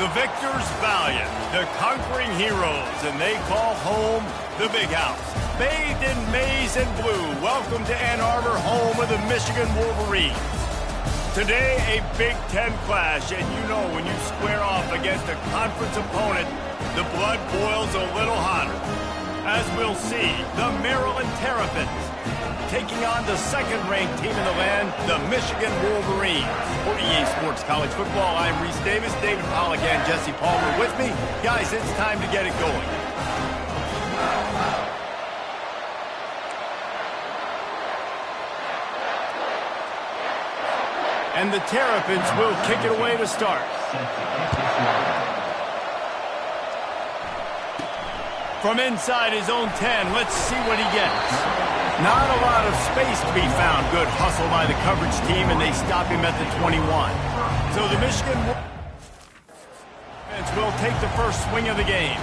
The victors valiant, the conquering heroes, and they call home the Big House. Bathed in maize and blue, welcome to Ann Arbor, home of the Michigan Wolverines. Today, a Big Ten clash, and you know when you square off against a conference opponent, the blood boils a little hotter. As we'll see, the Maryland Terrapins taking on the second-ranked team in the land, the Michigan Wolverines. For EA Sports College Football, I'm Reese Davis, David Pollack, and Jesse Palmer with me. Guys, it's time to get it going. And the Terrapins will kick it away to start. From inside his own 10, let's see what he gets. Not a lot of space to be found. Good hustle by the coverage team, and they stop him at the 21. So the Michigan defense will take the first swing of the game.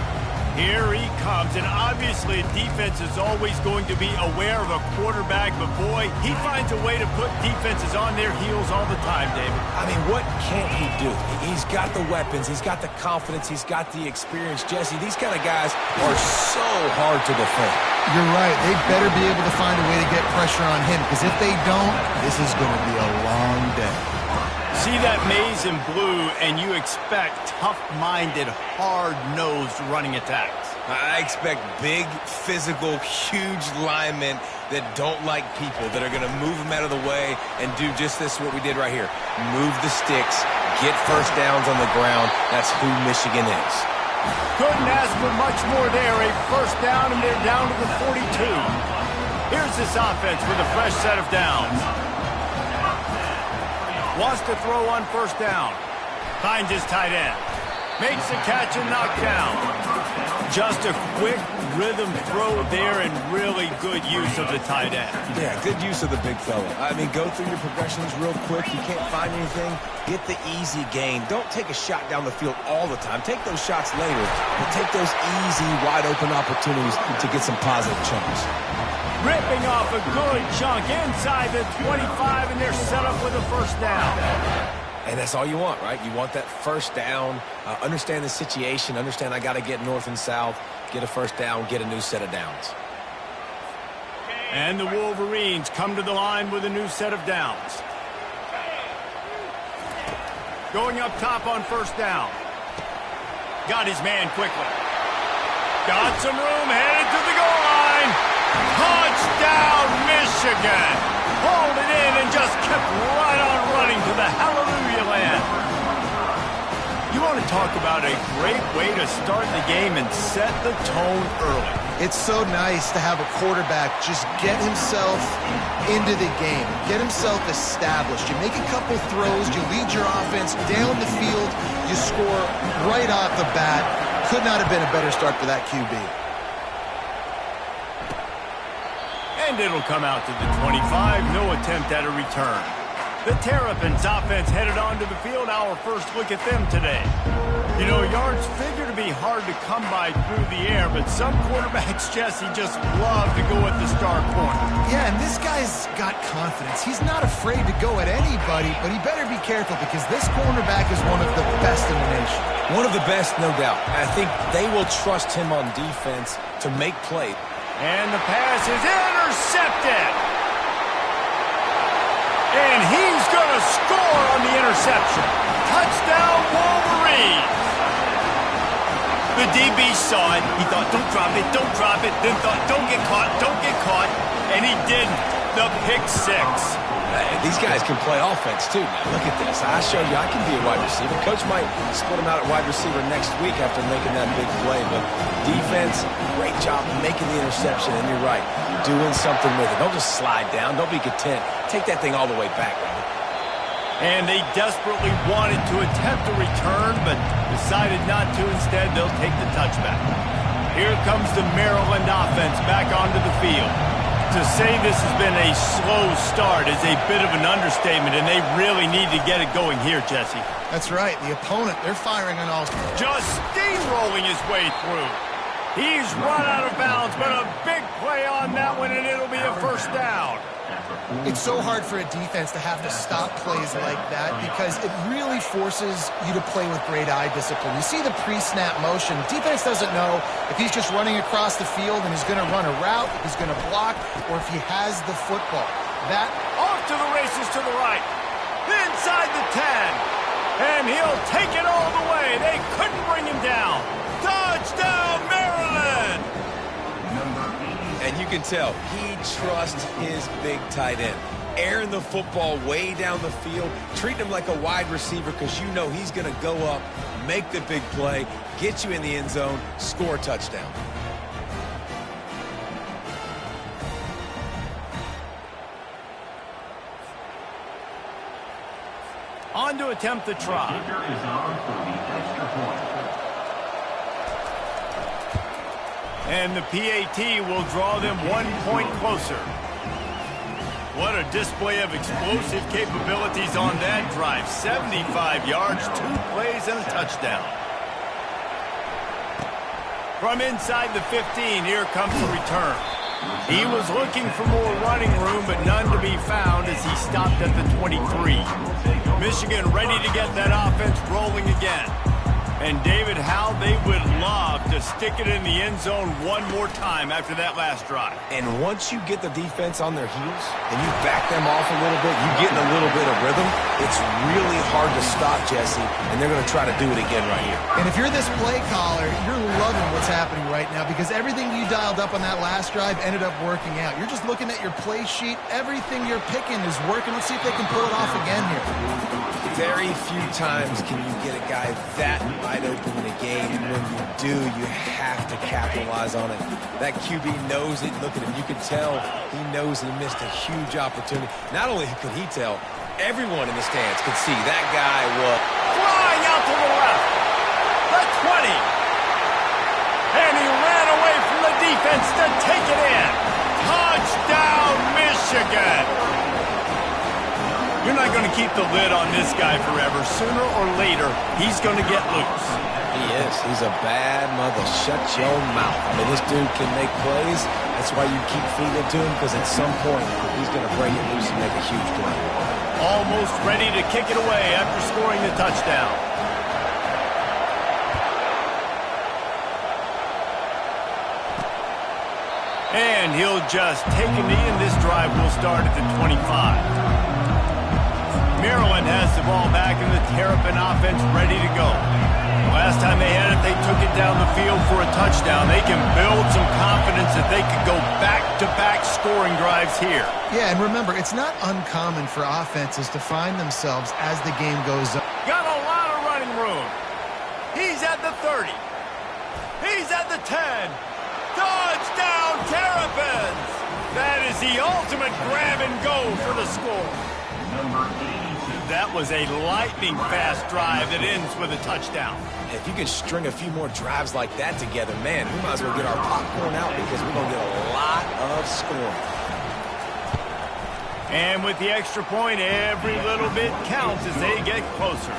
Here he comes, and obviously defense is always going to be aware of a quarterback, but boy, he finds a way to put defenses on their heels all the time, David. I mean, what can't he do? He's got the weapons, he's got the confidence, he's got the experience. Jesse, these kind of guys are so hard to defend. You're right. They better be able to find a way to get pressure on him, because if they don't, this is going to be a long day. See that maize and blue, and you expect tough-minded, hard-nosed running attacks. I expect big, physical, huge linemen that don't like people, that are going to move them out of the way and do just this, what we did right here. Move the sticks, get first downs on the ground. That's who Michigan is. Couldn't ask for much more there. A first down, and they're down to the 42. Here's this offense with a fresh set of downs. Wants to throw on first down. Finds his tight end. Makes the catch and knockdown. Just a quick rhythm throw there, and really good use of the tight end. Yeah, good use of the big fella. I mean, go through your progressions real quick. You can't find anything, get the easy gain. Don't take a shot down the field all the time. Take those shots later, but take those easy, wide-open opportunities to get some positive chunks. Ripping off a good chunk inside the 25, and they're set up with a first down. And that's all you want, right? You want that first down, understand the situation, understand I got to get north and south, get a first down, get a new set of downs. And the Wolverines come to the line with a new set of downs. Going up top on first down. Got his man quickly. Got some room, headed to the goal line. Touchdown, Michigan! Hauled it in and just kept right on running to the hallelujah land. You want to talk about a great way to start the game and set the tone early. It's so nice to have a quarterback just get himself into the game, get himself established. You make a couple throws, you lead your offense down the field, you score right off the bat. Could not have been a better start for that QB. And it'll come out to the 25. No attempt at a return. The Terrapins offense headed onto the field. Our first look at them today. You know, yards figure to be hard to come by through the air, but some quarterbacks, Jesse, just love to go at the star corner. Yeah, and this guy's got confidence. He's not afraid to go at anybody, but he better be careful because this cornerback is one of the best in the nation. One of the best, no doubt. I think they will trust him on defense to make plays. And the pass is intercepted. And he's going to score on the interception. Touchdown, Wolverines. The DB saw it. He thought, don't drop it, don't drop it. Then thought, don't get caught, don't get caught. And he didn't. The pick six. These guys can play offense, too, man. Look at this. I showed you I can be a wide receiver. Coach might split him out at wide receiver next week after making that big play. But defense, great job making the interception. And you're right, doing something with it. Don't just slide down. Don't be content. Take that thing all the way back, man. And they desperately wanted to attempt a return, but decided not to. Instead, they'll take the touchback. Here comes the Maryland offense back onto the field. To say this has been a slow start is a bit of an understatement, and they really need to get it going here, Jesse. That's right. The opponent, they're firing on all. Just steamrolling his way through. He's run out of bounds, but a big play on that one, and it'll be a first down. It's so hard for a defense to have to stop plays like that because it really forces you to play with great eye discipline. You see the pre-snap motion. Defense doesn't know if he's just running across the field and he's going to run a route, if he's going to block, or if he has the football. That off to the races to the right. Inside the 10. And he'll take it all the way. They couldn't bring him down. Touchdown, Maryland! And you can tell he trusts his big tight end. Airing the football way down the field, treating him like a wide receiver because you know he's going to go up, make the big play, get you in the end zone, score a touchdown. On to attempt the try. And the PAT will draw them 1 point closer. What a display of explosive capabilities on that drive. 75 yards, 2 plays, and a touchdown. From inside the 15, here comes the return. He was looking for more running room, but none to be found as he stopped at the 23. Michigan ready to get that offense rolling again. And, David, how they would love to stick it in the end zone one more time after that last drive. And once you get the defense on their heels and you back them off a little bit, you get in a little bit of rhythm, it's really hard to stop, Jesse, and they're going to try to do it again right here. And if you're this play caller, you're loving what's happening right now because everything you dialed up on that last drive ended up working out. You're just looking at your play sheet. Everything you're picking is working. Let's see if they can pull it off again here. Very few times can you get a guy that wide open in a game, and when you do, you have to capitalize on it. That QB knows it. Look at him. You can tell he knows he missed a huge opportunity. Not only could he tell, everyone in the stands could see that guy was flying out to the left. The 20. And he ran away from the defense to take it in. Touchdown, Michigan. You're not going to keep the lid on this guy forever. Sooner or later, he's going to get loose. He is. He's a bad mother. Shut your mouth. I mean, this dude can make plays. That's why you keep feeding it to him, because at some point, he's going to break it loose and make a huge play. Almost ready to kick it away after scoring the touchdown. And he'll just take a knee, and this drive will start at the 25. Maryland has the ball back in the Terrapin offense ready to go. Last time they had it, they took it down the field for a touchdown. They can build some confidence that they could go back-to-back scoring drives here. Yeah, and remember, it's not uncommon for offenses to find themselves as the game goes on. Got a lot of running room. He's at the 30. He's at the 10. Touchdown, Terrapins! That is the ultimate grab and go for the score. That was a lightning-fast drive that ends with a touchdown. If you can string a few more drives like that together, man, we might as well get our popcorn out because we're going to get a lot of scoring. And with the extra point, every little bit counts as they get closer.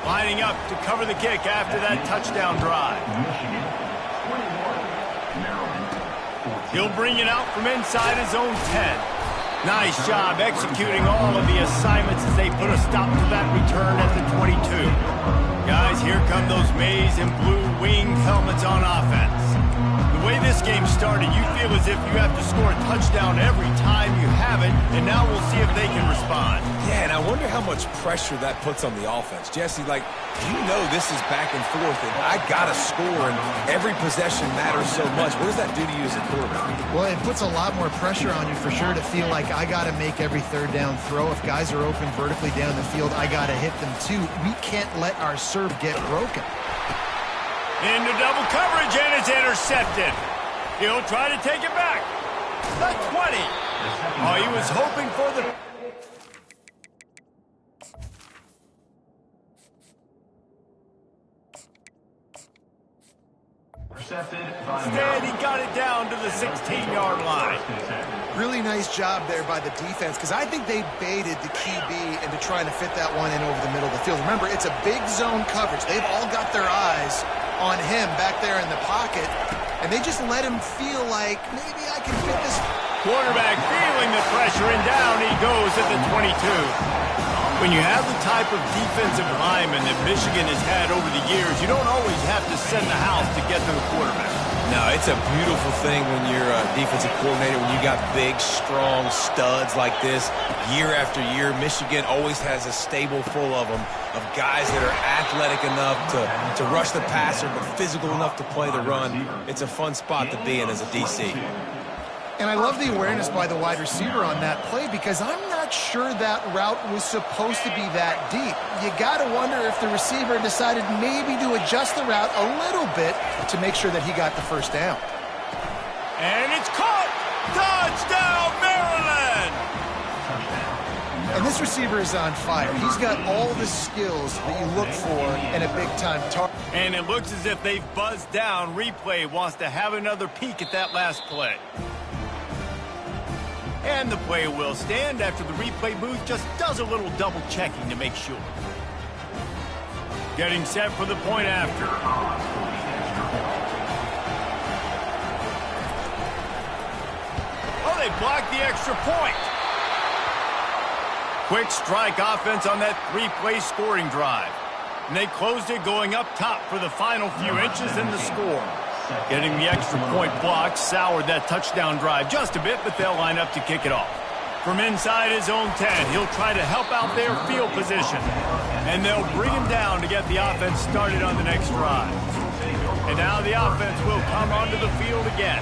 Lining up to cover the kick after that touchdown drive. He'll bring it out from inside his own 10. Nice job executing all of the assignments as they put a stop to that return at the 22. Guys, here come those maize and blue winged helmets on offense. The way this game started, you feel as if you have to score a touchdown every time you have it, and now we'll see if they can respond. Yeah, and I wonder how much pressure that puts on the offense. Jesse, like, you know this is back and forth, and I got to score, and every possession matters so much. What does that do to you as a quarterback? Well, it puts a lot more pressure on you for sure to feel like I got to make every third down throw. If guys are open vertically down the field, I got to hit them too. We can't let our serve get broken. Into double coverage, and it's intercepted. He'll try to take it back. The 20. Oh, he was hoping for the... Instead, he got it down to the 16-yard line. Really nice job there by the defense, because I think they baited the QB into trying to fit that one in over the middle of the field. Remember, it's a big zone coverage. They've all got their eyes on him back there in the pocket, and they just let him feel like maybe I can fit this Quarterback feeling the pressure, and down he goes at the 22. When you have the type of defensive lineman that Michigan has had over the years, you don't always have to send the house to get to the quarterback. No, it's a beautiful thing when you're a defensive coordinator, when you got big, strong studs like this. Year after year, Michigan always has a stable full of them, of guys that are athletic enough to rush the passer, but physical enough to play the run. It's a fun spot to be in as a DC. And I love the awareness by the wide receiver on that play because I'm not sure that route was supposed to be that deep. You got to wonder if the receiver decided maybe to adjust the route a little bit to make sure that he got the first down. And it's caught! Touchdown, Maryland! And this receiver is on fire. He's got all the skills that you look for in a big-time target. And it looks as if they've buzzed down. Replay wants to have another peek at that last play. And the play will stand after the replay booth just does a little double checking to make sure. Getting set for the point after. Oh, they blocked the extra point. Quick strike offense on that three-play scoring drive. And they closed it going up top for the final few inches in the score. Getting the extra point block soured that touchdown drive just a bit, but they'll line up to kick it off. From inside his own 10, he'll try to help out their field position. And they'll bring him down to get the offense started on the next drive. And now the offense will come onto the field again.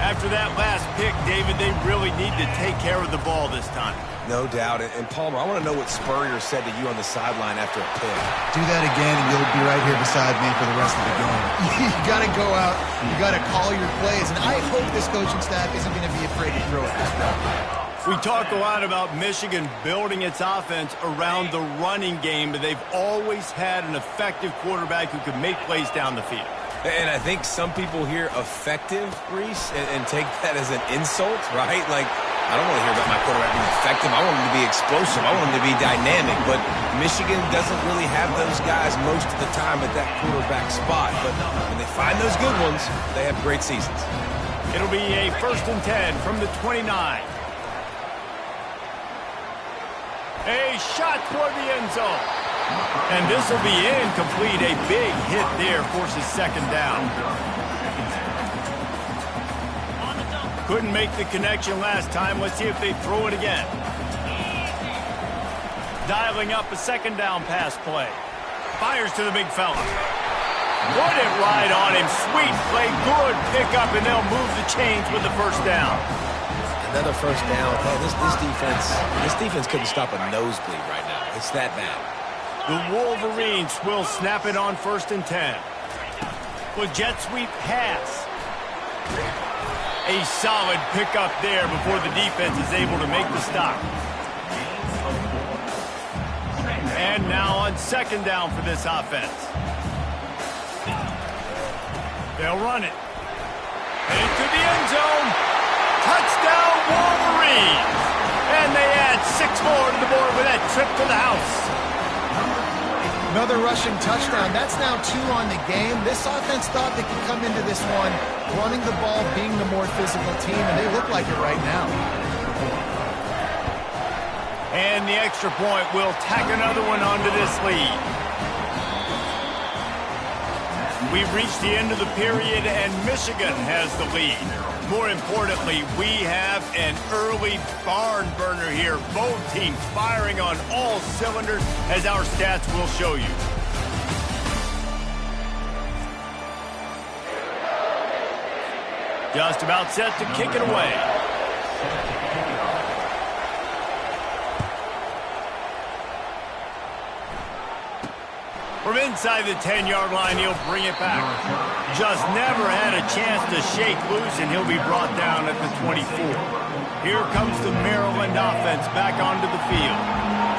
After that last pick, David, they really need to take care of the ball this time. No doubt. And Palmer, I want to know what Spurrier said to you on the sideline after a pick. Do that again, and you'll be right here beside me for the rest of the game. You got to go out. You got to call your plays. And I hope this coaching staff isn't going to be afraid to throw it this way. We talk a lot about Michigan building its offense around the running game, but they've always had an effective quarterback who could make plays down the field. And I think some people hear effective, Reese, and take that as an insult, right? Like, I don't want to hear about my quarterback being effective. I want him to be explosive. I want him to be dynamic. But Michigan doesn't really have those guys most of the time at that quarterback spot. But when they find those good ones, they have great seasons. It'll be a 1st and 10 from the 29. A shot toward the end zone. And this will be incomplete. A big hit there forces second down. Couldn't make the connection last time. Let's see if they throw it again. Dialing up a second down pass play. Fires to the big fella. Put it right on him. Sweet play. Good pickup, and they'll move the chains with the first down. Another first down. Hey, this defense couldn't stop a nosebleed right now. It's that bad. The Wolverines will snap it on 1st and 10. With jet sweep pass. A solid pickup there before the defense is able to make the stop. And now on second down for this offense. They'll run it. Into the end zone. Touchdown Wolverines. And they add 6 more to the board with that trip to the house. Another rushing touchdown. That's now 2 on the game. This offense thought they could come into this one running the ball, being the more physical team, and they look like it right now. And the extra point will tack another one onto this lead. We've reached the end of the period, and Michigan has the lead. More importantly, we have an early barn burner here. Both teams firing on all cylinders, as our stats will show you. Just about set to kick it away. From inside the 10-yard line, he'll bring it back. Just never had a chance to shake loose, and he'll be brought down at the 24. Here comes the Maryland offense back onto the field.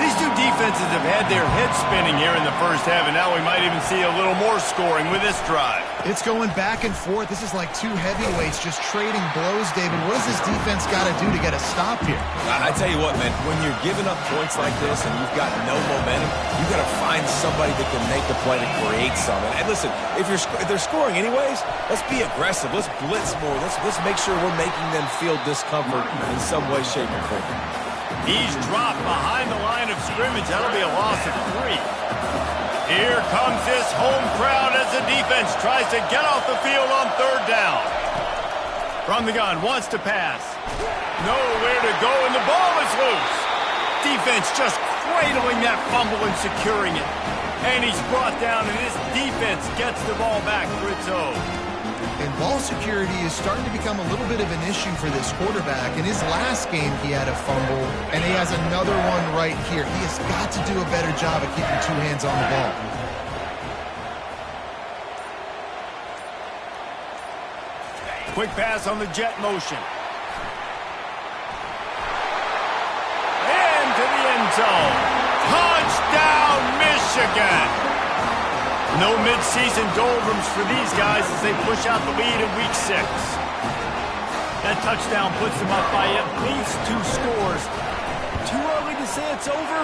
These two defenses have had their heads spinning here in the first half, and now we might even see a little more scoring with this drive. It's going back and forth. This is like two heavyweights just trading blows, David. What does this defense got to do to get a stop here? I tell you what, man, when you're giving up points like this and you've got no momentum, you got to find somebody that can make the play to create something. And listen, if they're scoring anyways, let's be aggressive. Let's blitz more. Let's make sure we're making them feel discomfort in some way, shape, or form. He's dropped behind the line of scrimmage. That'll be a loss of 3. Here comes this home crowd as the defense tries to get off the field on 3rd down. From the gun, wants to pass. Nowhere to go, and the ball is loose. Defense just cradling that fumble and securing it. And he's brought down, and this defense gets the ball back for its own. And ball security is starting to become a little bit of an issue for this quarterback. In his last game, he had a fumble, and he has another one right here. He has got to do a better job of keeping 2 hands on the ball. Quick pass on the jet motion. Into the end zone. Touchdown, Michigan! No mid-season doldrums for these guys as they push out the lead in Week 6. That touchdown puts them up by at least 2 scores. Too early to say it's over?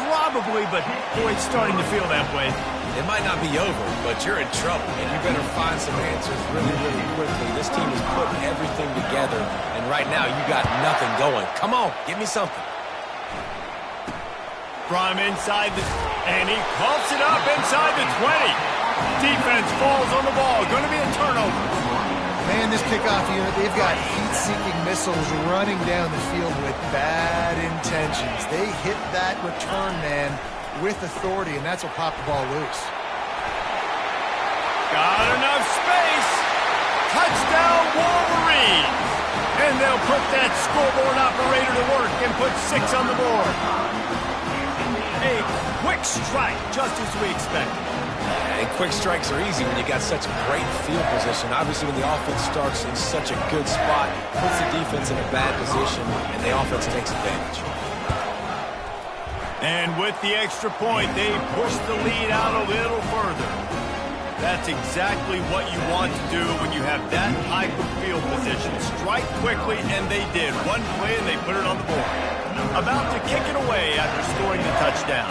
Probably, but boy, it's starting to feel that way. It might not be over, but you're in trouble, and you better find some answers really, really quickly. This team is putting everything together, and right now you got nothing going. Come on, give me something. From inside and he pumps it up inside the 20. Defense falls on the ball. Going to be a turnover. Man, this kickoff unit, they've got heat-seeking missiles running down the field with bad intentions. They hit that return man with authority, and that's what popped the ball loose. Got enough space. Touchdown, Wolverines. And they'll put that scoreboard operator to work and put 6 on the board. A quick strike, just as we expected. And quick strikes are easy when you got such a great field position. Obviously, when the offense starts in such a good spot, puts the defense in a bad position, and the offense takes advantage. And with the extra point, they push the lead out a little further. That's exactly what you want to do when you have that type of field position. Strike quickly, and they did. One play, and they put it on the board. About to kick it away after scoring the touchdown.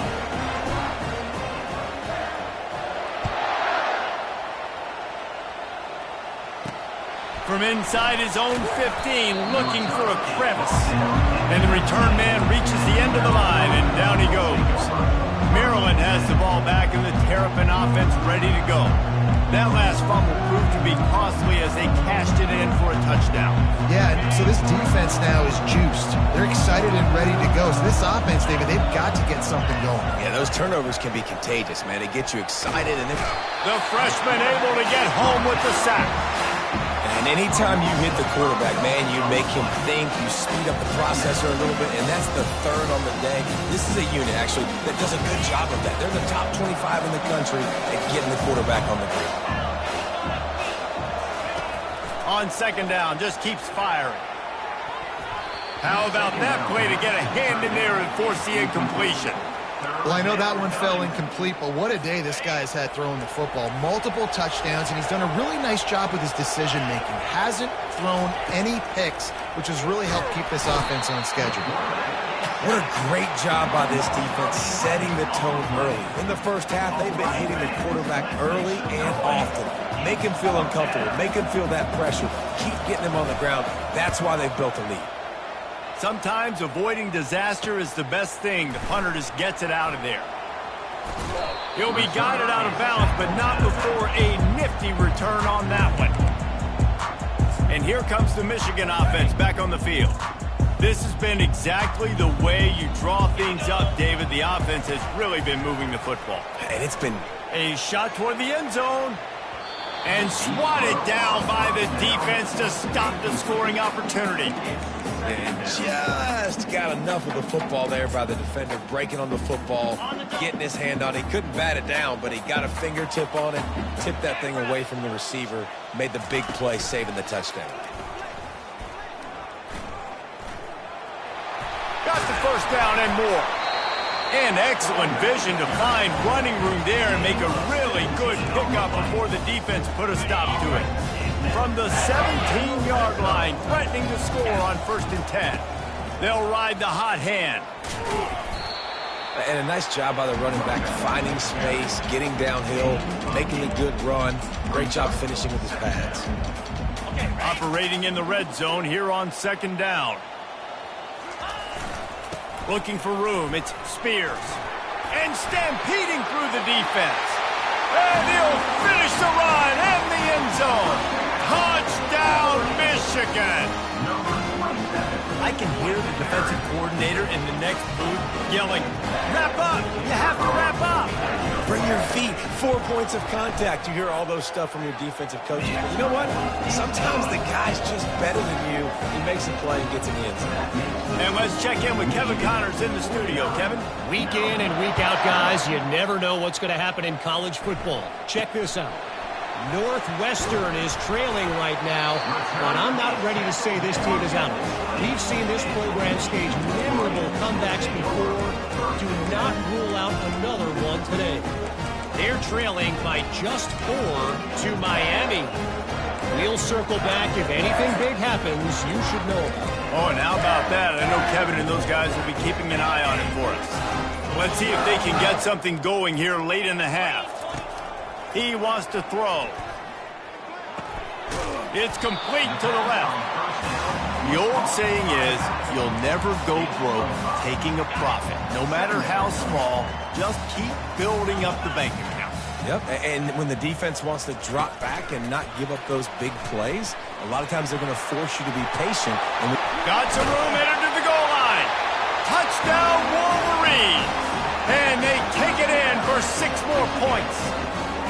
From inside his own 15, looking for a crevice. And the return man reaches the end of the line, and down he goes. Maryland has the ball back, and the Terrapin offense ready to go. That last fumble proved to be costly as they cashed it in for a touchdown. Yeah, so this defense now is juiced. They're excited and ready to go. So this offense, David, they've got to get something going. Yeah, those turnovers can be contagious, man. They get you excited. And the freshman able to get home with the sack. And anytime you hit the quarterback, man, you make him think, you speed up the processor a little bit, and that's the 3rd on the day. This is a unit, actually, that does a good job of that. They're the top 25 in the country at getting the quarterback on the ground. On 2nd down, just keeps firing. How about that play to get a hand in there and force the incompletion? Well, I know that one fell incomplete, but what a day this guy has had throwing the football. Multiple touchdowns, and he's done a really nice job with his decision-making. Hasn't thrown any picks, which has really helped keep this offense on schedule. What a great job by this defense setting the tone early. In the first half, they've been hitting the quarterback early and often. Make him feel uncomfortable. Make him feel that pressure. Keep getting him on the ground. That's why they've built a lead. Sometimes avoiding disaster is the best thing. The punter just gets it out of there. He'll be guided out of bounds, but not before a nifty return on that one. And here comes the Michigan offense back on the field. This has been exactly the way you draw things up, David. The offense has really been moving the football. And it's been a shot toward the end zone. And swatted down by the defense to stop the scoring opportunity. And just got enough of the football there by the defender, breaking on the football, getting his hand on it. He couldn't bat it down, but he got a fingertip on it, tipped that thing away from the receiver, made the big play, saving the touchdown. Got the first down and more. And excellent vision to find running room there and make a really good pickup before the defense put a stop to it. From the 17-yard line, threatening to score on 1st and 10. They'll ride the hot hand. And a nice job by the running back, finding space, getting downhill, making a good run. Great job finishing with his pads. Operating in the red zone here on 2nd down. Looking for room, it's Spears. And stampeding through the defense. And he'll finish the run in the end zone. Touchdown, Michigan! I can hear the defensive coordinator in the next booth yelling, "Wrap up! You have to wrap up!" Bring your feet, 4 points of contact. You hear all those stuff from your defensive coaches. But you know what? Sometimes the guy's just better than you. He makes a play and gets in the end zone. And let's check in with Kevin Connors in the studio. Kevin? Week in and week out, guys, you never know what's going to happen in college football. Check this out. Northwestern is trailing right now, but I'm not ready to say this team is out. We've seen this program stage memorable comebacks before. Do not rule out another one today. They're trailing by just 4 to Miami. We'll circle back. If anything big happens, you should know about it. Oh, and how about that? I know Kevin and those guys will be keeping an eye on it for us. Let's see if they can get something going here late in the half. He wants to throw. It's complete to the left. The old saying is, you'll never go broke taking a profit. No matter how small, just keep building up the bank account. Yep, and when the defense wants to drop back and not give up those big plays, a lot of times they're going to force you to be patient. And got some room headed to the goal line. Touchdown, Wolverine. And they take it in for 6 more points.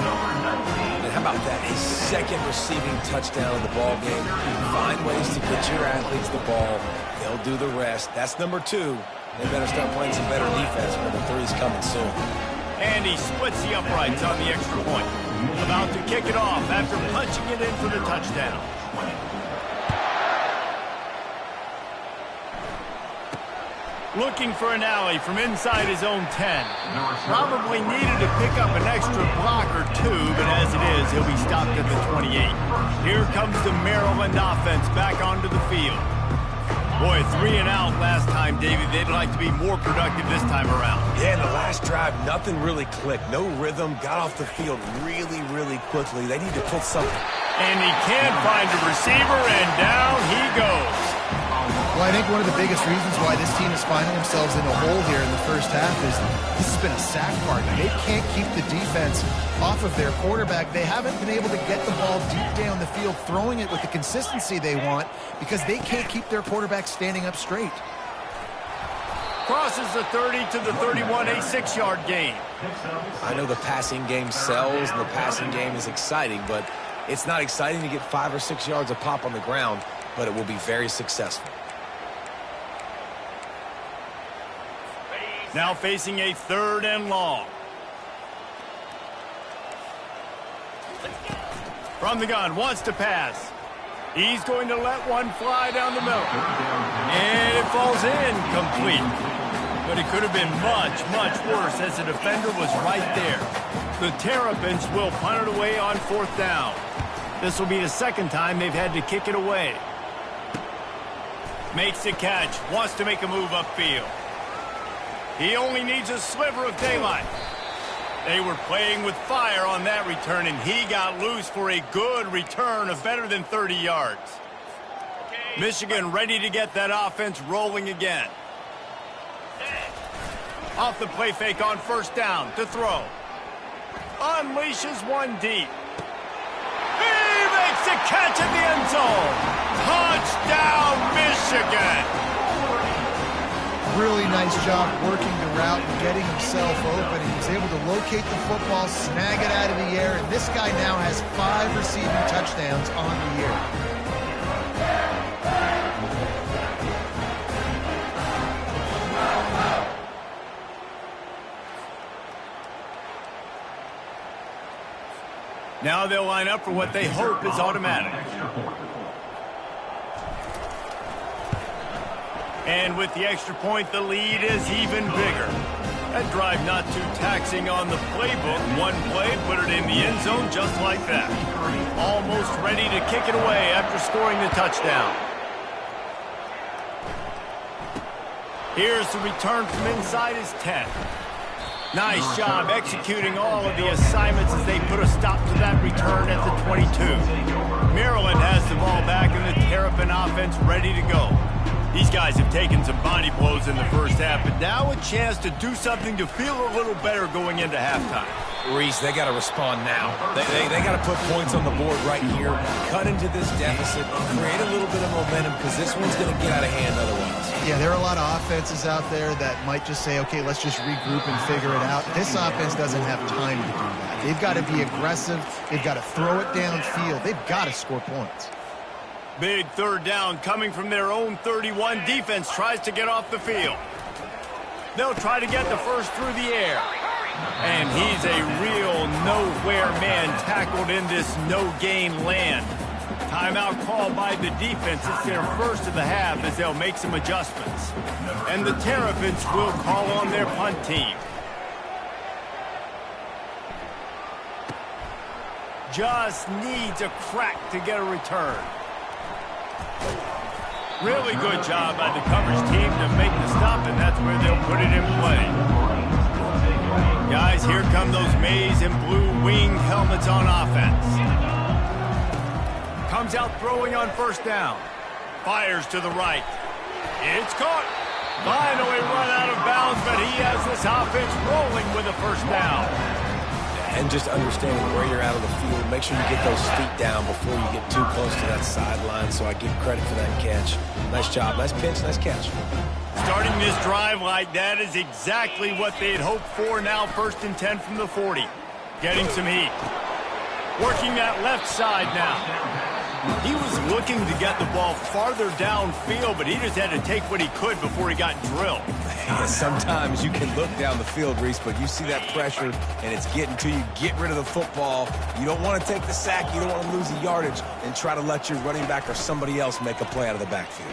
And how about that? His 2nd receiving touchdown of the ball game. Find ways to get your athletes the ball. They'll do the rest. That's number 2. They better start playing some better defense. Number 3 is coming soon. And he splits the uprights on the extra point. About to kick it off after punching it in for the touchdown. Looking for an alley from inside his own 10. Probably needed to pick up an extra block or 2, but as it is, he'll be stopped at the 28. Here comes the Maryland offense back onto the field. Boy, 3 and out last time, David. They'd like to be more productive this time around. Yeah, in the last drive, nothing really clicked. No rhythm. Got off the field really, really quickly. They need to put something. And he can't find a receiver, and down he goes. Well, I think one of the biggest reasons why this team is finding themselves in a hole here in the first half is this has been a sack party. They can't keep the defense off of their quarterback. They haven't been able to get the ball deep down the field, throwing it with the consistency they want because they can't keep their quarterback standing up straight. Crosses the 30 to the 31, a 6-yard gain. I know the passing game sells and the passing game is exciting, but it's not exciting to get 5 or 6 yards a pop on the ground, but it will be very successful. Now facing a 3rd and long. From the gun, wants to pass. He's going to let one fly down the middle. And it falls in complete. But it could have been much, much worse as the defender was right there. The Terrapins will punt it away on 4th down. This will be the 2nd time they've had to kick it away. Makes the catch, wants to make a move upfield. He only needs a sliver of daylight. They were playing with fire on that return, and he got loose for a good return of better than 30 yards. Michigan ready to get that offense rolling again. Off the play fake on 1st down to throw. Unleashes one deep. He makes the catch in the end zone. Touchdown, Michigan. Really nice job working the route and getting himself open. He was able to locate the football, snag it out of the air, and this guy now has 5 receiving touchdowns on the year. Now they'll line up for what they hope is automatic. And with the extra point, the lead is even bigger. That drive not too taxing on the playbook. One play, put it in the end zone just like that. Almost ready to kick it away after scoring the touchdown. Here's the return from inside his 10. Nice job executing all of the assignments as they put a stop to that return at the 22. Maryland has the ball back and the Terrapin offense ready to go. These guys have taken some body blows in the first half, but now a chance to do something to feel a little better going into halftime. Reese, they got to respond now. They got to put points on the board right here, cut into this deficit, create a little bit of momentum because this one's going to get out of hand otherwise. Yeah, there are a lot of offenses out there that might just say, okay, let's just regroup and figure it out. This offense doesn't have time to do that. They've got to be aggressive. They've got to throw it downfield. They've got to score points. Big third down coming from their own 31. Defense tries to get off the field. They'll try to get the first through the air. And he's a real nowhere man tackled in this no-gain land. Timeout called by the defense. It's their first of the half as they'll make some adjustments. And the Terrapins will call on their punt team. Just needs a crack to get a return. Really good job by the coverage team to make the stop, and that's where they'll put it in play. Guys, here come those maize and blue wing helmets on offense. Comes out throwing on first down. Fires to the right. It's caught. Finally run out of bounds, but he has this offense rolling with a first down. And just understanding where you're out of the field, make sure you get those feet down before you get too close to that sideline, so I give credit for that catch. Nice job, nice pinch, nice catch. Starting this drive like that is exactly what they had hoped for. Now 1st and 10 from the 40. Getting some heat. Working that left side now. He was looking to get the ball farther downfield, but he just had to take what he could before he got drilled. Yeah, sometimes you can look down the field, Reese, but you see that pressure, and it's getting to you. Get rid of the football. You don't want to take the sack. You don't want to lose the yardage, and try to let your running back or somebody else make a play out of the backfield.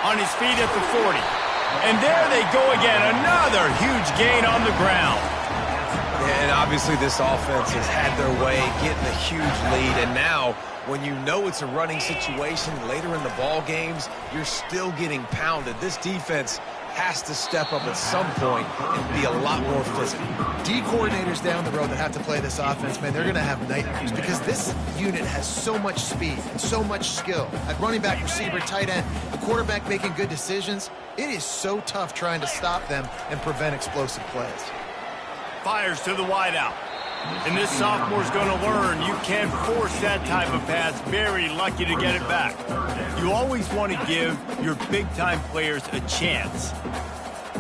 On his feet at the 40. And there they go again. Another huge gain on the ground. And obviously this offense has had their way, getting a huge lead. And now, when you know it's a running situation later in the ball games, you're still getting pounded. This defense has to step up at some point and be a lot more physical. D coordinators down the road that have to play this offense, man, they're going to have nightmares because this unit has so much speed and so much skill. At running back, receiver, tight end, the quarterback making good decisions. It is so tough trying to stop them and prevent explosive plays. Fires to the wideout. And this sophomore's going to learn you can't force that type of pass. Very lucky to get it back. You always want to give your big-time players a chance.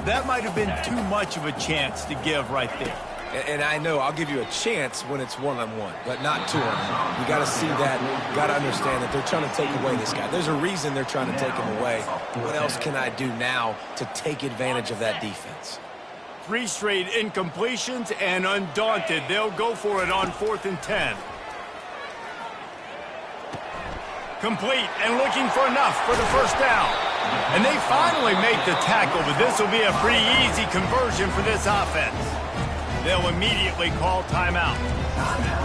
That might have been too much of a chance to give right there. And I know I'll give you a chance when it's one-on-one, but not two-on-one. You got to see that. You got to understand that they're trying to take away this guy. There's a reason they're trying to take him away. What else can I do now to take advantage of that defense? 3 straight incompletions, and undaunted, they'll go for it on 4th and 10. Complete and looking for enough for the first down. And they finally make the tackle, but this will be a pretty easy conversion for this offense. They'll immediately call timeout.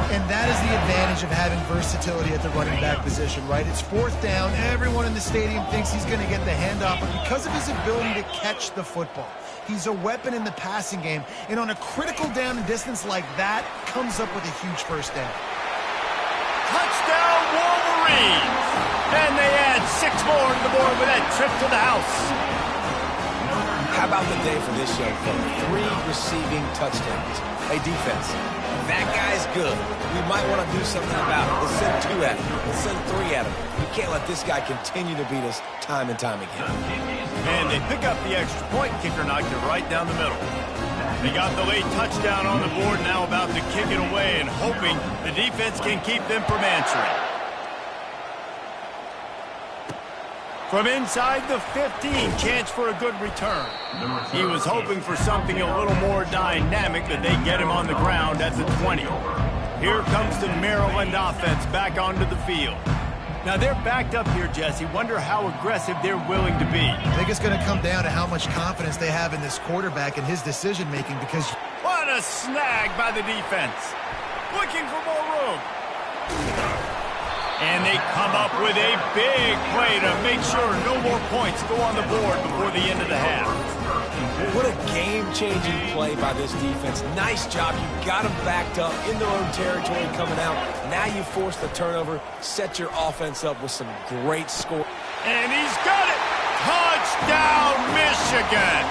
And that is the advantage of having versatility at the running back position, right? It's 4th down. Everyone in the stadium thinks he's going to get the handoff, but because of his ability to catch the football, he's a weapon in the passing game. And on a critical down and distance like that, comes up with a huge first down. Touchdown, Wolverines! And they add 6 more to the board with that trip to the house. How about the day for this young fella? 3 receiving touchdowns. Hey, defense, that guy's good. We might want to do something about it. Let's send 2 at him. Let's send 3 at him. We can't let this guy continue to beat us time and time again. And they pick up the extra point. Kicker knocked it right down the middle. They got the late touchdown on the board, now about to kick it away and hoping the defense can keep them from answering. From inside the 15, chance for a good return. He was hoping for something a little more dynamic, that they get him on the ground at the 20. Here comes the Maryland offense back onto the field. Now they're backed up here, Jesse. Wonder how aggressive they're willing to be. I think it's going to come down to how much confidence they have in this quarterback and his decision-making because... What a snag by the defense. Looking for more room. And they come up with a big play to make sure no more points go on the board before the end of the half. What a game-changing play by this defense. Nice job. You got them backed up in their own territory coming out. Now you force the turnover, set your offense up with some great score. And he's got it. Touchdown, Michigan.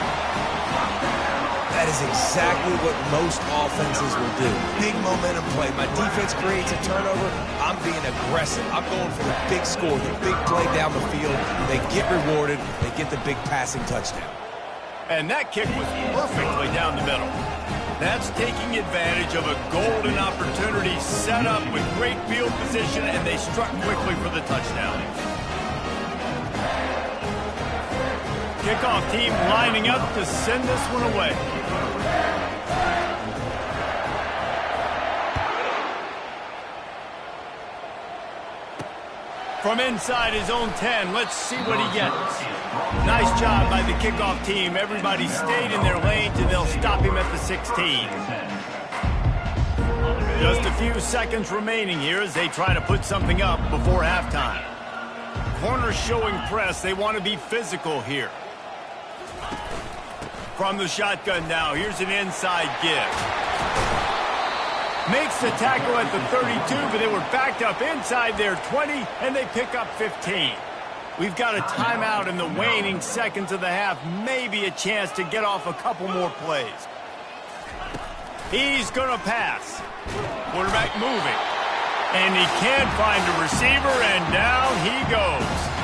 That is exactly what most offenses will do. Big momentum play. My defense creates a turnover. I'm being aggressive. I'm going for the big score, the big play down the field. They get rewarded. They get the big passing touchdown. And that kick was perfectly down the middle. That's taking advantage of a golden opportunity set up with great field position, and they struck quickly for the touchdown. Kickoff team lining up to send this one away. From inside his own 10, let's see what he gets. Nice job by the kickoff team. Everybody stayed in their lanes, and they'll stop him at the 16. Just a few seconds remaining here as they try to put something up before halftime. Corners showing press. They want to be physical here. From the shotgun now, here's an inside give. Makes the tackle at the 32, but they were backed up inside their 20, and they pick up 15. We've got a timeout in the waning seconds of the half, maybe a chance to get off a couple more plays. He's going to pass. Quarterback moving. And he can't find a receiver, and down he goes.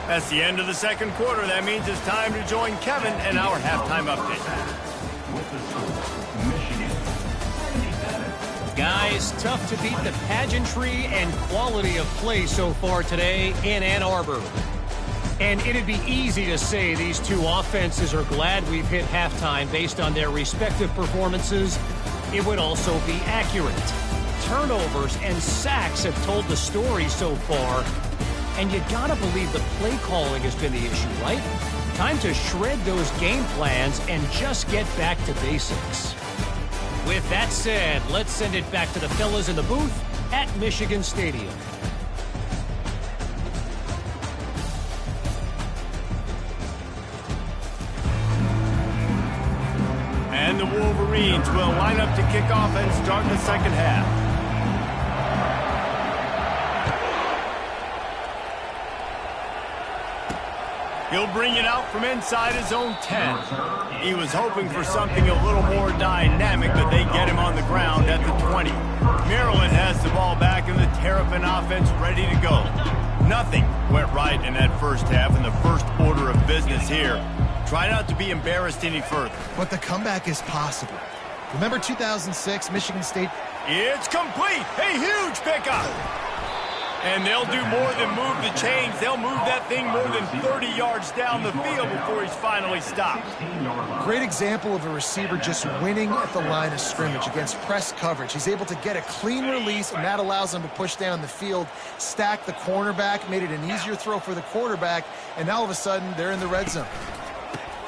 That's the end of the second quarter. That means it's time to join Kevin and our halftime update. Guys, tough to beat the pageantry and quality of play so far today in Ann Arbor. And it'd be easy to say these two offenses are glad we've hit halftime based on their respective performances. It would also be accurate. Turnovers and sacks have told the story so far. And you gotta believe the play calling has been the issue, right? Time to shred those game plans and just get back to basics. With that said, let's send it back to the fellas in the booth at Michigan Stadium. And the Wolverines will line up to kick off and start the second half. He'll bring it out from inside his own 10. He was hoping for something a little more dynamic, but they get him on the ground at the 20. Maryland has the ball back and the Terrapin offense ready to go. Nothing went right in that first half, and the first order of business here. Try not to be embarrassed any further. But the comeback is possible. Remember 2006, Michigan State? It's complete. A huge pickup. And they'll do more than move the chains. They'll move that thing more than 30 yards down the field before he's finally stopped. Great example of a receiver just winning at the line of scrimmage against press coverage. He's able to get a clean release, and that allows him to push down the field, stack the cornerback, made it an easier throw for the quarterback, and now all of a sudden they're in the red zone.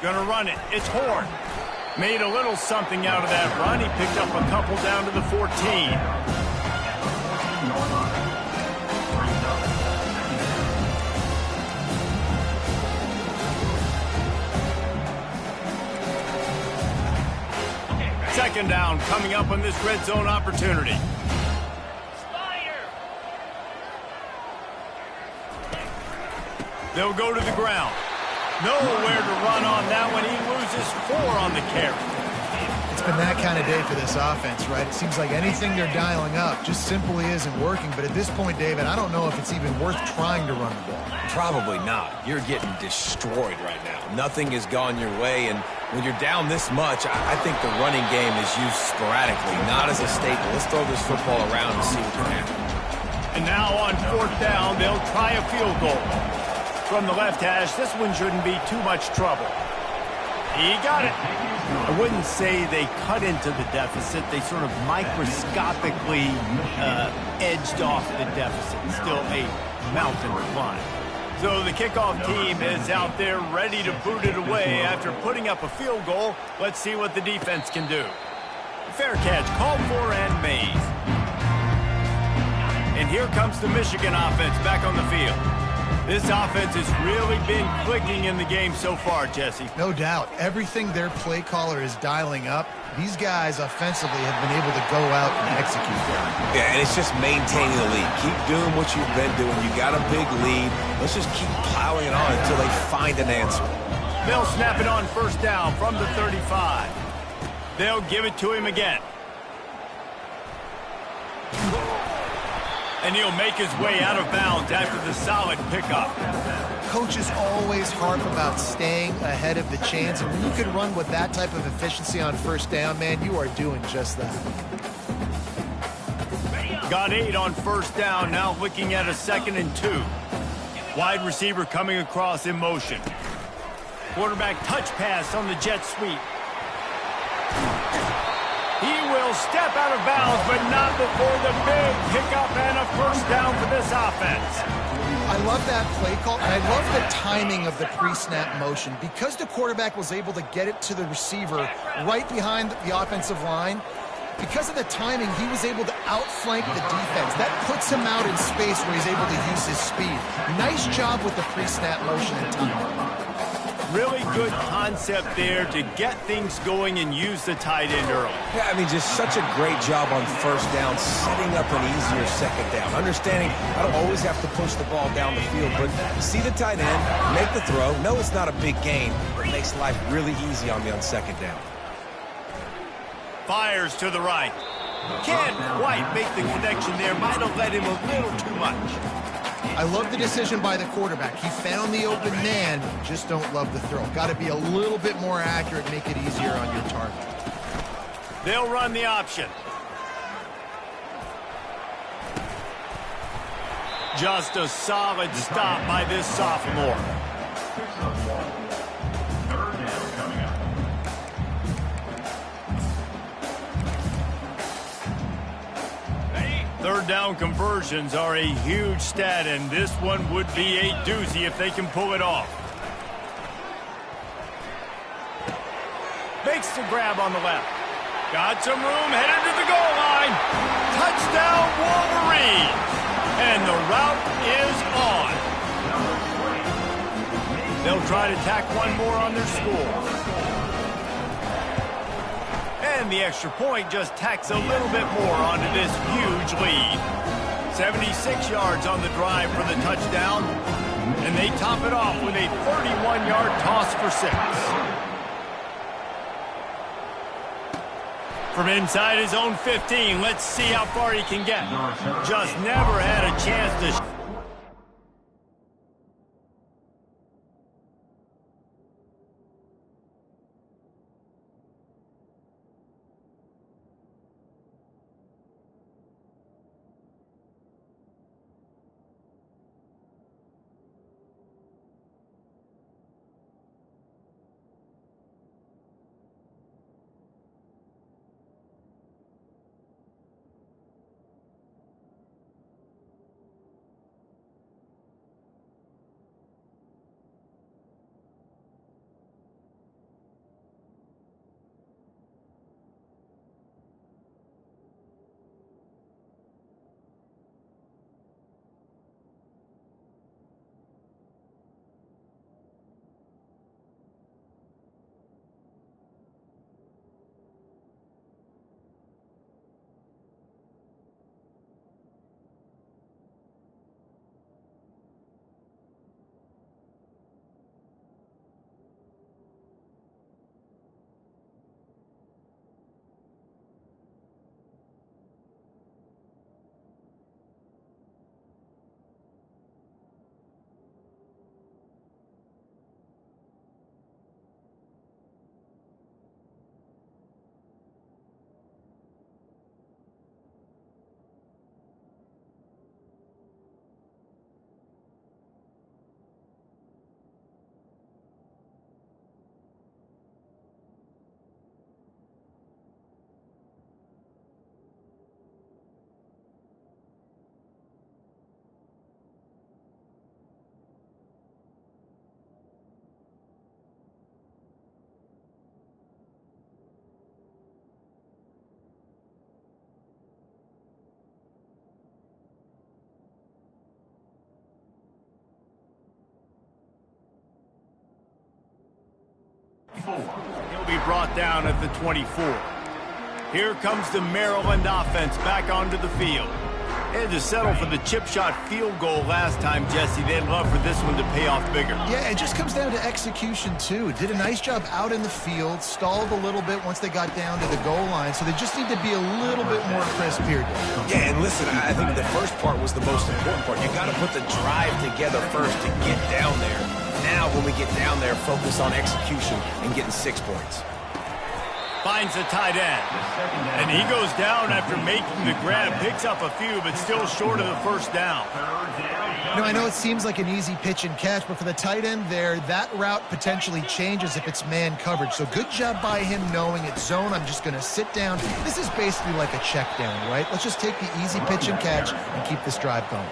Gonna run it. It's Horn. Made a little something out of that run. He picked up a couple down to the 14. Second down coming up on this red zone opportunity. They'll go to the ground. Nowhere to run on that one. He loses 4 on the carry. It's been that kind of day for this offense, right? It seems like anything they're dialing up just simply isn't working. But at this point, David, I don't know if it's even worth trying to run the ball. Probably not. You're getting destroyed right now. Nothing has gone your way, and when you're down this much, I think the running game is used sporadically, not as a staple. Let's throw this football around and see what can happen. And now on 4th down, they'll try a field goal. From the left hash, this one shouldn't be too much trouble. He got it. I wouldn't say they cut into the deficit. They sort of microscopically edged off the deficit. Still a mountain to climb. So the kickoff team is out there ready to boot it away after putting up a field goal. Let's see what the defense can do. Fair catch called for and Mays. And here comes the Michigan offense back on the field. This offense has really been clicking in the game so far, Jesse. No doubt. Everything their play caller is dialing up, these guys offensively have been able to go out and execute. Yeah, and it's just maintaining the lead. Keep doing what you've been doing. You got a big lead. Let's just keep plowing it on until they find an answer. They'll snap it on first down from the 35. They'll give it to him again. And he'll make his way out of bounds after the solid pickup. Coaches always harp about staying ahead of the chains, and when you can run with that type of efficiency on first down, man, you are doing just that. Got 8 on first down, now looking at a 2nd and 2. Wide receiver coming across in motion. Quarterback touch pass on the jet sweep. He will step out of bounds, but not before the big pickup and a first down for this offense. I love that play call, and I love the timing of the pre-snap motion. Because the quarterback was able to get it to the receiver right behind the offensive line, because of the timing, he was able to outflank the defense. That puts him out in space where he's able to use his speed. Nice job with the pre-snap motion and timing. Really good concept there to get things going and use the tight end early. Yeah, I mean, just such a great job on first down, setting up an easier second down. Understanding I don't always have to push the ball down the field, but see the tight end, make the throw. No, it's not a big gain, but it makes life really easy on me on second down. Fires to the right. Can't quite make the connection there. Might have let him a little too much. I love the decision by the quarterback. He found the open man, just don't love the throw. Got to be a little bit more accurate, make it easier on your target. They'll run the option. Just a solid stop by this sophomore. Third down conversions are a huge stat, and this one would be a doozy if they can pull it off. Makes the grab on the left. Got some room, headed to the goal line. Touchdown, Wolverines! And the route is on. They'll try to tack one more on their score. And the extra point just tacks a little bit more onto this huge lead. 76 yards on the drive for the touchdown. And they top it off with a 31-yard toss for 6. From inside his own 15, let's see how far he can get. Just never had a chance to... be brought down at the 24. Here comes the Maryland offense back onto the field. They had to settle for the chip shot field goal last time, Jesse. They'd love for this one to pay off bigger. Yeah, it just comes down to execution, too. Did a nice job out in the field, stalled a little bit once they got down to the goal line, so they just need to be a little bit more crisp here. Yeah, and listen, I think the first part was the most important part. You got to put the drive together first to get down there. Now, when we get down there, focus on execution and getting 6 points. Finds the tight end. And he goes down after making the grab. Picks up a few, but still short of the first down. I know it seems like an easy pitch and catch, but for the tight end there, that route potentially changes if it's man coverage. So good job by him knowing it's zone. I'm just going to sit down. This is basically like a check down, right? Let's just take the easy pitch and catch and keep this drive going.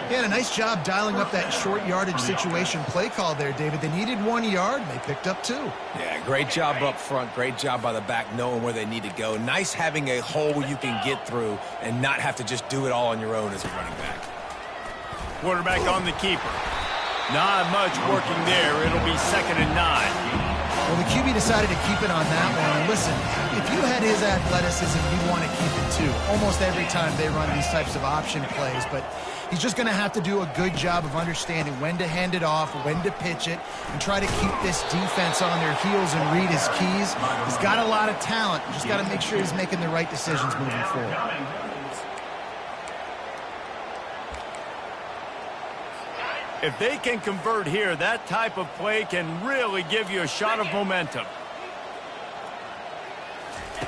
Yeah, and a nice job dialing up that short yardage situation play call there, David. They needed 1 yard, and they picked up 2. Yeah, great job up front. Great job by the back knowing where they need to go. Nice having a hole you can get through and not have to just do it all on your own as a running back. Quarterback on the keeper. Not much working there. It'll be 2nd and 9. Well, the QB decided to keep it on that one. And listen, if you had his athleticism, you'd want to keep it too. Almost every time they run these types of option plays, but he's just going to have to do a good job of understanding when to hand it off, when to pitch it, and try to keep this defense on their heels and read his keys. He's got a lot of talent. Just got to make sure he's making the right decisions moving forward. If they can convert here, that type of play can really give you a shot of momentum.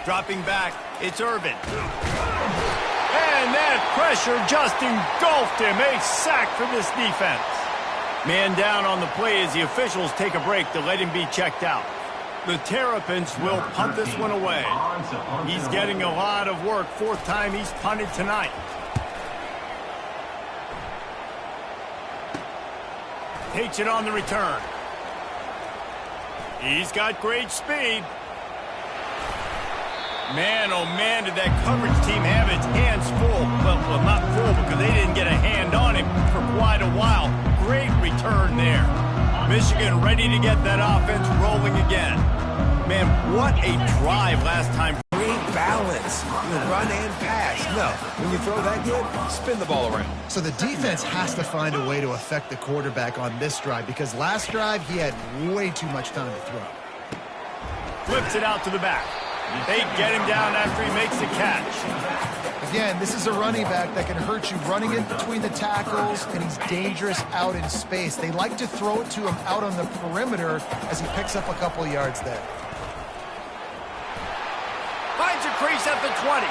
Dropping back, it's Irvin. And that pressure just engulfed him. A sack for this defense. Man down on the play as the officials take a break to let him be checked out. The Terrapins will punt this one away. He's getting a lot of work. 4th time he's punted tonight. Takes it on the return. He's got great speed. Man, oh man, did that coverage team have its hands full. Well, not full because they didn't get a hand on him for quite a while. Great return there. Michigan ready to get that offense rolling again. Man, what a drive last time. Great balance. You run and pass. No, when you throw that good, spin the ball around. So the defense has to find a way to affect the quarterback on this drive because last drive he had way too much time to throw. Flips it out to the back. They get him down after he makes the catch. Again, this is a running back that can hurt you running it between the tackles, and he's dangerous out in space. They like to throw it to him out on the perimeter as he picks up a couple of yards there. Finds a crease at the 20.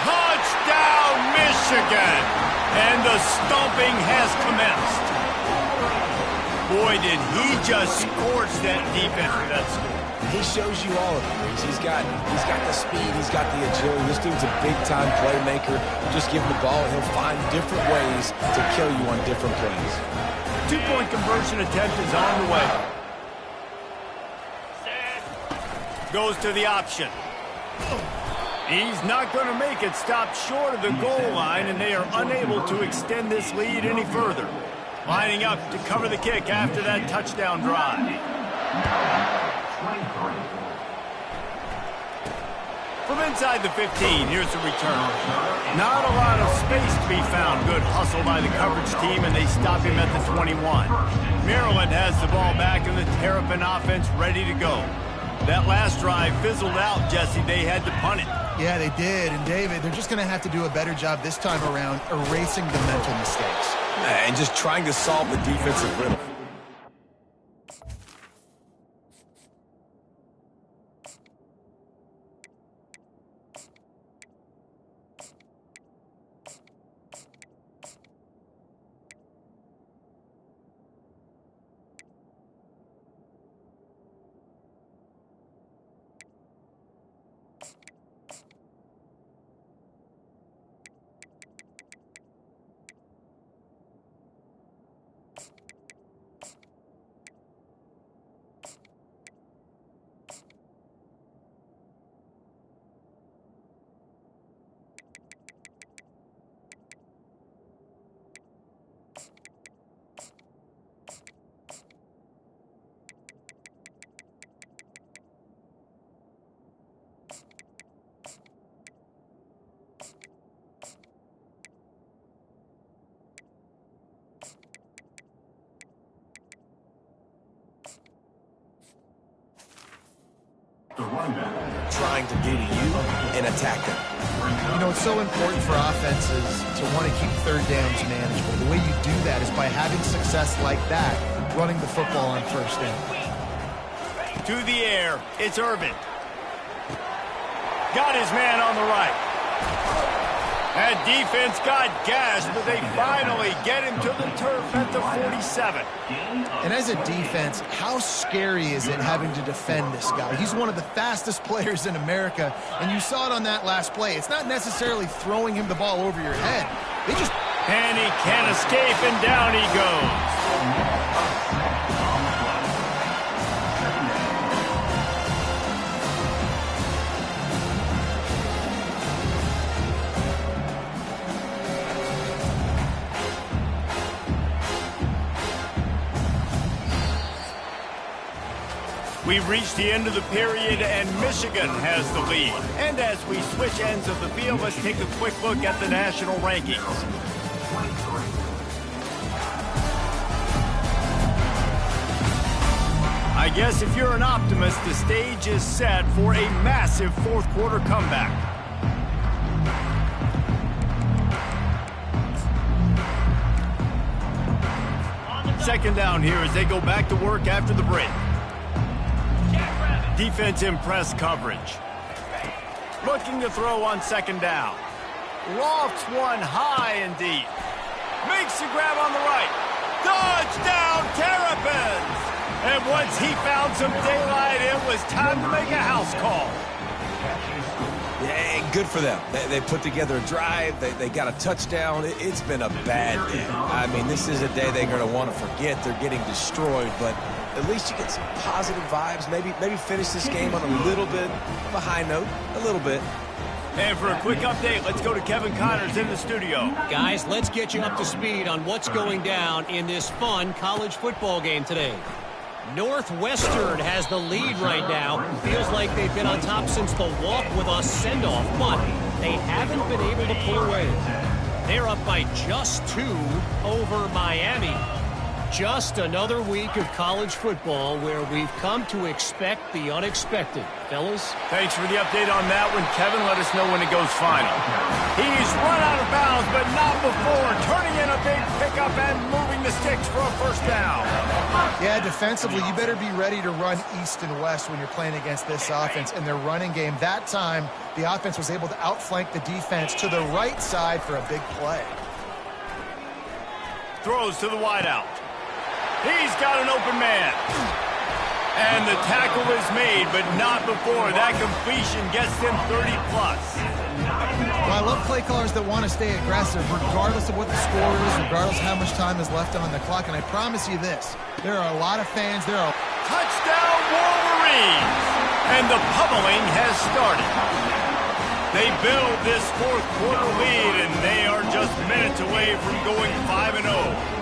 Touchdown, Michigan! And the stomping has commenced. Boy, did he just scorch that defense for that score. He shows you all of it, Reese. He's got the speed, he's got the agility. This dude's a big-time playmaker. Just give him the ball, and he'll find different ways to kill you on different plays. 2-point conversion attempt is on the way. Goes to the option. He's not going to make it. Stop short of the goal line, and they are unable to extend this lead any further. Lining up to cover the kick after that touchdown drive. From inside the 15, here's the return. Not a lot of space to be found. Good hustle by the coverage team, and they stop him at the 21. Maryland has the ball back, and the Terrapin offense ready to go. That last drive fizzled out, Jesse. They had to punt it. Yeah, they did. And, David, they're just going to have to do a better job this time around erasing the mental mistakes. And just trying to solve the defensive riddle. trying to do to you and attack them. You know, it's so important for offenses to want to keep third downs manageable. The way you do that is by having success like that, running the football on first down. To the air, it's Irvin. Got his man on the right. That defense got gashed, but they finally get him to the turf at the 47. And as a defense, how scary is it having to defend this guy? He's one of the fastest players in America, and you saw it on that last play. It's not necessarily throwing him the ball over your head. They just... And he can't escape, and down he goes. We've reached the end of the period, and Michigan has the lead. And as we switch ends of the field, let's take a quick look at the national rankings. I guess if you're an optimist, the stage is set for a massive fourth quarter comeback. Second down here as they go back to work after the break. Defense in press coverage. Looking to throw on second down. Lofts one high and deep. Makes the grab on the right. Touchdown, Terrapins! And once he found some daylight, it was time to make a house call. Yeah, good for them. They put together a drive. They got a touchdown. It's been a bad day. I mean, this is a day they're going to want to forget. They're getting destroyed, but at least you get some positive vibes. Maybe finish this game on a little bit of a high note, a little bit. And for a quick update, let's go to Kevin Connors in the studio. Guys, let's get you up to speed on what's going down in this fun college football game today. Northwestern has the lead right now. Feels like they've been on top since the walk with us send-off, but they haven't been able to pull away. They're up by just 2 over Miami. Just another week of college football where we've come to expect the unexpected. Fellas? Thanks for the update on that one, Kevin. Let us know when it goes final. He's run out of bounds, but not before turning in a big pickup and moving the sticks for a first down. Yeah, defensively, you better be ready to run east and west when you're playing against this offense. In their running game, that time, the offense was able to outflank the defense to the right side for a big play. Throws to the wideout. He's got an open man. And the tackle is made, but not before that completion gets them 30-plus. Well, I love play callers that want to stay aggressive, regardless of what the score is, regardless of how much time is left on the clock. And I promise you this, there are a lot of fans. Touchdown, Wolverines! And the pummeling has started. They build this fourth quarter lead, and they are just minutes away from going 5-0.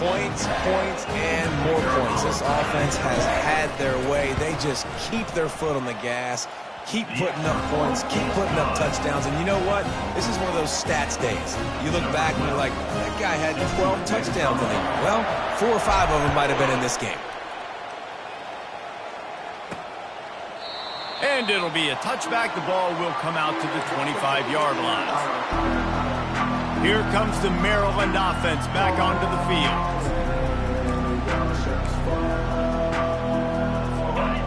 Points, and more points. This offense has had their way. They just keep their foot on the gas, keep putting up points, keep putting up touchdowns. And you know what? This is one of those stats days. You look back and you're like, that guy had 12 touchdowns in him. Well, 4 or 5 of them might have been in this game. And it'll be a touchback. The ball will come out to the 25-yard line. Here comes the Maryland offense back onto the field.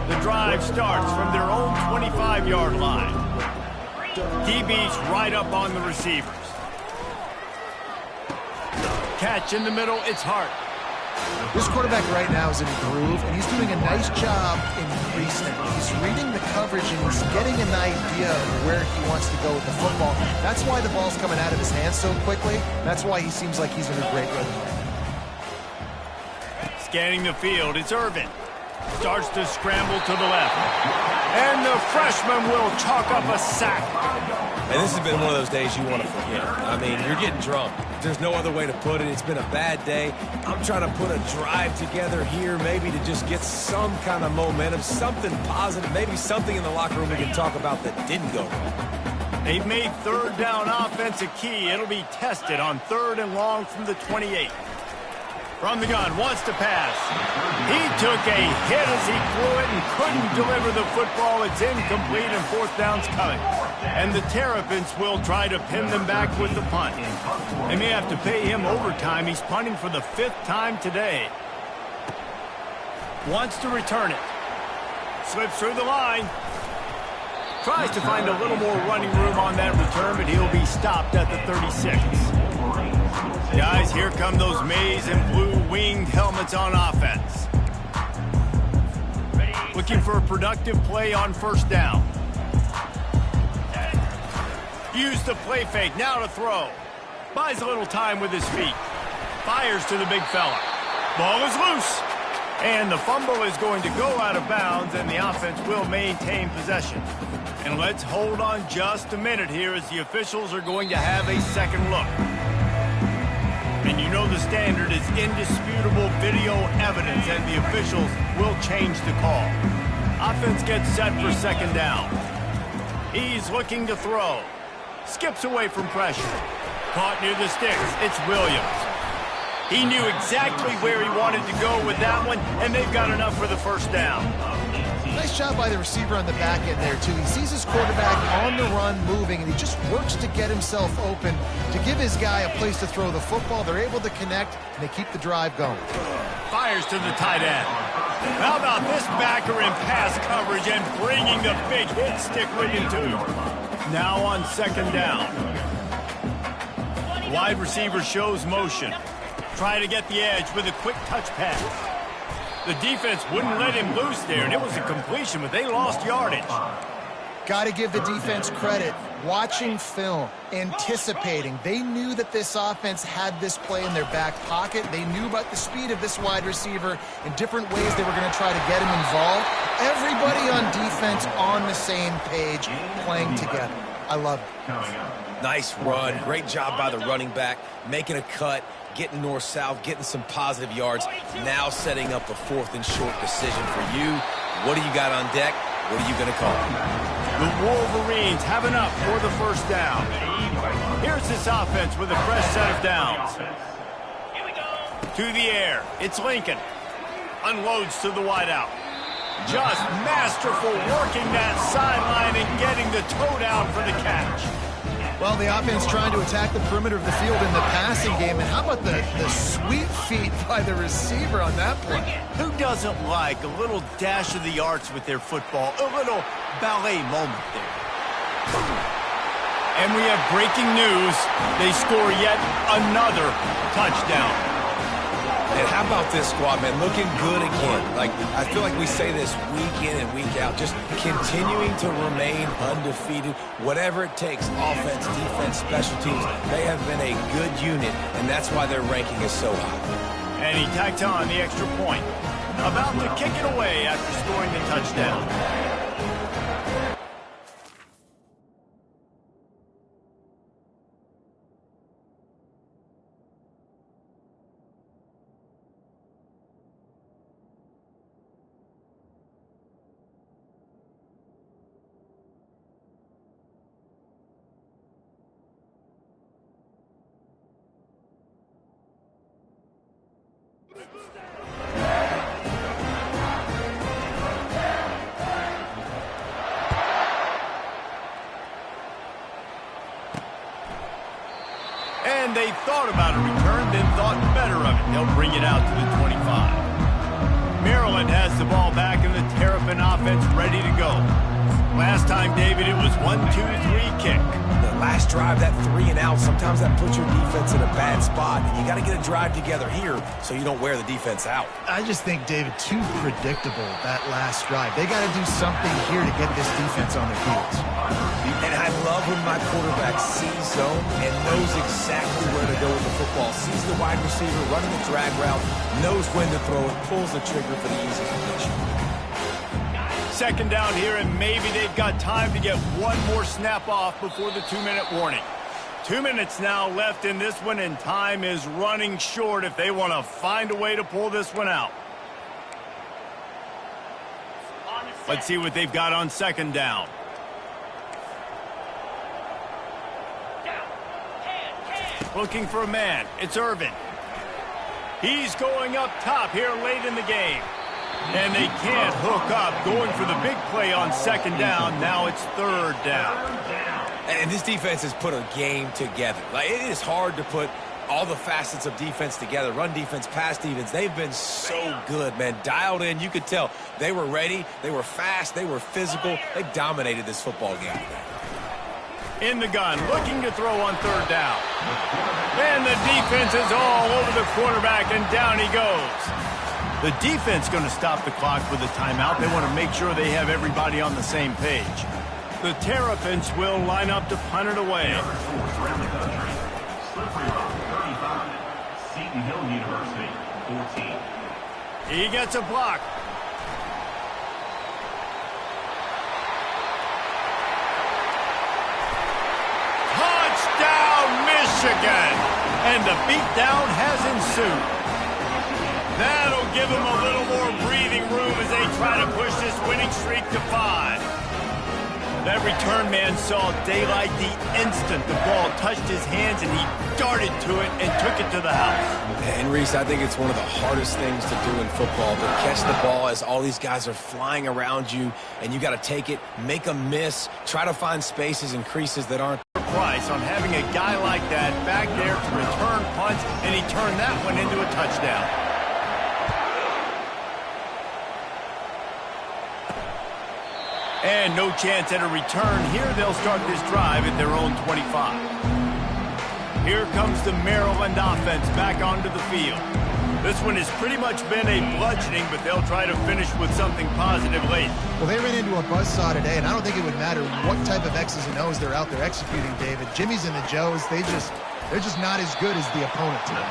The drive starts from their own 25-yard line. DB's right up on the receivers. Catch in the middle, it's Hart. This quarterback right now is in a groove, and he's doing a nice job in recent. He's reading the coverage, and he's getting an idea of where he wants to go with the football. That's why the ball's coming out of his hands so quickly. That's why he seems like he's in a great rhythm. Scanning the field, it's Irvin. Starts to scramble to the left. And the freshman will chalk up a sack. And this has been one of those days you want to forget. I mean, you're getting drunk. There's no other way to put it. It's been a bad day. I'm trying to put a drive together here, maybe to just get some kind of momentum, something positive, maybe something in the locker room we can talk about that didn't go wrong. They've made third down offense a key. It'll be tested on 3rd and long from the 28. From the gun, wants to pass. He took a hit as he threw it and couldn't deliver the football. It's incomplete and fourth down's coming. And the Terrapins will try to pin them back with the punt. They may have to pay him overtime. He's punting for the 5th time today. Wants to return it. Slips through the line. Tries to find a little more running room on that return, but he'll be stopped at the 36. Guys, here come those maize and blue winged helmets on offense. Looking for a productive play on first down. Use the play fake, now to throw. Buys a little time with his feet. Fires to the big fella. Ball is loose. And the fumble is going to go out of bounds, and the offense will maintain possession. And let's hold on just a minute here as the officials are going to have a second look. And you know the standard is indisputable video evidence, and the officials will change the call. Offense gets set for second down. He's looking to throw. Skips away from pressure. Caught near the sticks. It's Williams. He knew exactly where he wanted to go with that one, and they've got enough for the first down. Nice job by the receiver on the back end there, too. He sees his quarterback on the run moving, and he just works to get himself open to give his guy a place to throw the football. They're able to connect, and they keep the drive going. Fires to the tight end. How about this backer in pass coverage and bringing the big hit stick with him, too. Now on second down. Wide receiver shows motion. Try to get the edge with a quick touch pass. The defense wouldn't let him loose there, and it was a completion, but they lost yardage. Got to give the defense credit. Watching film, anticipating. They knew that this offense had this play in their back pocket. They knew about the speed of this wide receiver and different ways they were going to try to get him involved. Everybody on defense on the same page, playing together. I love it. Nice run. Great job by the running back, making a cut, getting north-south, getting some positive yards. Now setting up a 4th and short decision for you. What do you got on deck? What are you going to call? The Wolverines have enough for the first down. Here's this offense with a fresh set of downs. To the air. It's Lincoln. Unloads to the wideout. Just masterful working that sideline and getting the toe down for the catch. Well, the offense trying to attack the perimeter of the field in the passing game. And how about the sweet feet by the receiver on that play? Who doesn't like a little dash of the arts with their football? A little ballet moment there. And we have breaking news. They score yet another touchdown. And how about this squad, man? Looking good again. Like, I feel like we say this week in and week out, just continuing to remain undefeated. Whatever it takes, offense, defense, special teams, they have been a good unit, and that's why their ranking is so high. And he tacked on the extra point. About to kick it away after scoring the touchdown. And they thought about a return, then thought better of it. They'll bring it out to the 25. Maryland has the ball back and the Terrapin offense ready to go. Last time, David, it was 1-2-3 kick. The last drive, that 3 and out, sometimes that puts your defense in a bad spot. And you got to get a drive together here so you don't wear the defense out. I just think, David, too predictable, that last drive. They got to do something here to get this defense on their heels. And I love when my quarterback sees zone and knows exactly where to go with the football. Sees the wide receiver running the drag route, knows when to throw it, pulls the trigger for the easy completion. Second down here, and maybe they've got time to get one more snap off before the 2-minute warning. 2 minutes now left in this one, and time is running short if they want to find a way to pull this one out. Let's see what they've got on second down. Looking for a man. It's Irvin. He's going up top here late in the game. And they can't hook up, going for the big play on second down. Now it's third down. And this defense has put a game together. Like, it is hard to put all the facets of defense together. Run defense, pass defense. They've been so good, man. Dialed in. You could tell they were ready. They were fast. They were physical. They dominated this football game. In the gun, looking to throw on third down. And the defense is all over the quarterback, and down he goes. The defense going to stop the clock with a timeout. They want to make sure they have everybody on the same page. The Terrapins will line up to punt it away. Seton Hill University, 14. He gets a block. Touchdown, Michigan! And the beatdown has ensued. That'll give them a little more breathing room as they try to push this winning streak to 5. That return man saw daylight the instant the ball touched his hands, and he darted to it and took it to the house. And, Reese, I think it's one of the hardest things to do in football, to catch the ball as all these guys are flying around you, and you got to take it, make a miss, try to find spaces and creases that aren't. Price on having a guy like that back there to return punts, and he turned that one into a touchdown. And no chance at a return here. They'll start this drive at their own 25. Here comes the Maryland offense back onto the field. This one has pretty much been a bludgeoning, but they'll try to finish with something positive late. Well, they ran into a buzzsaw today, and I don't think it would matter what type of X's and O's they're out there executing, David. Jimmy's and the Joes, they're just not as good as the opponent today.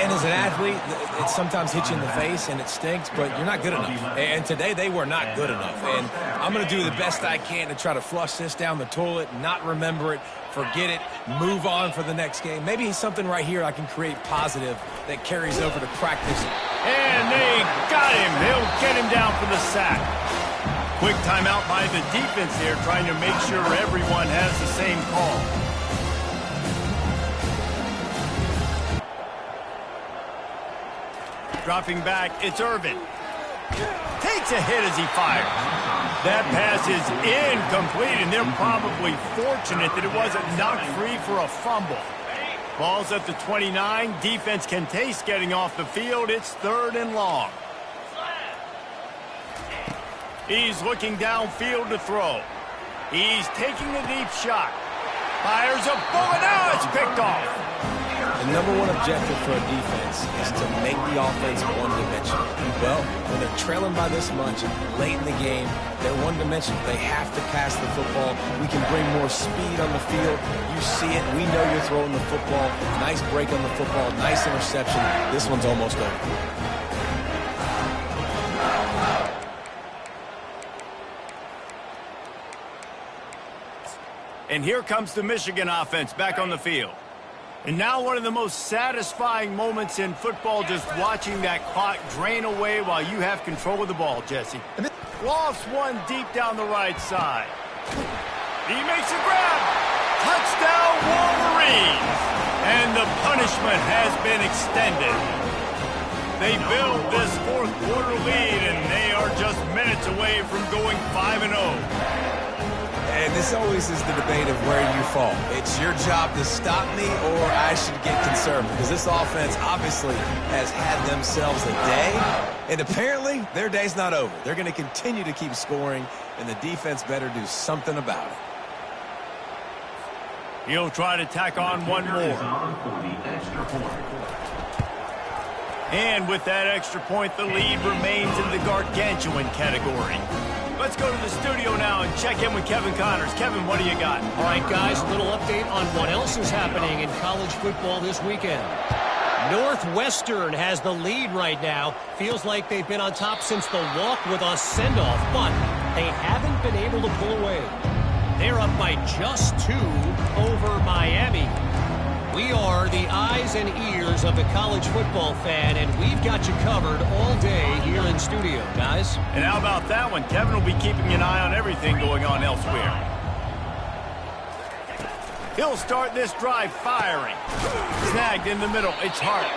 And as an athlete, it sometimes hits you in the face and it stinks, but you're not good enough. And today they were not good enough. And I'm going to do the best I can to try to flush this down the toilet, not remember it, forget it, move on for the next game. Maybe something right here I can create positive that carries over to practice. And they got him. They'll get him down for the sack. Quick timeout by the defense here, trying to make sure everyone has the same call. Dropping back, it's Irvin. Takes a hit as he fires. That pass is incomplete, and they're probably fortunate that it wasn't knocked free for a fumble. Ball's at the 29. Defense can taste getting off the field. It's third and long. He's looking downfield to throw. He's taking a deep shot. Fires a bullet. Now it's picked off. The number one objective for a defense is to make the offense one-dimensional. Well, when they're trailing by this much late in the game, they're one-dimensional. They have to pass the football. We can bring more speed on the field. You see it. We know you're throwing the football. Nice break on the football. Nice interception. This one's almost over. And here comes the Michigan offense back on the field. And now one of the most satisfying moments in football, just watching that clock drain away while you have control of the ball, Jesse. Lofts one deep down the right side. He makes a grab. Touchdown, Wolverines. And the punishment has been extended. They build this fourth quarter lead, and they are just minutes away from going 5-0. And this always is the debate of where you fall. It's your job to stop me, or I should get concerned, because this offense obviously has had themselves a day, and apparently their day's not over. They're going to continue to keep scoring, and the defense better do something about it. He'll try to tack on one more. And with that extra point, the lead remains in the gargantuan category. Let's go to the studio now and check in with Kevin Connors. Kevin, what do you got? All right, guys, a little update on what else is happening in college football this weekend. Northwestern has the lead right now. Feels like they've been on top since the walk with a send-off, but they haven't been able to pull away. They're up by just 2 over Miami. We are the eyes and ears of the college football fan, and we've got you covered all day here in studio, guys. And how about that one? Kevin will be keeping an eye on everything going on elsewhere. He'll start this drive firing. Snagged in the middle. It's Hart.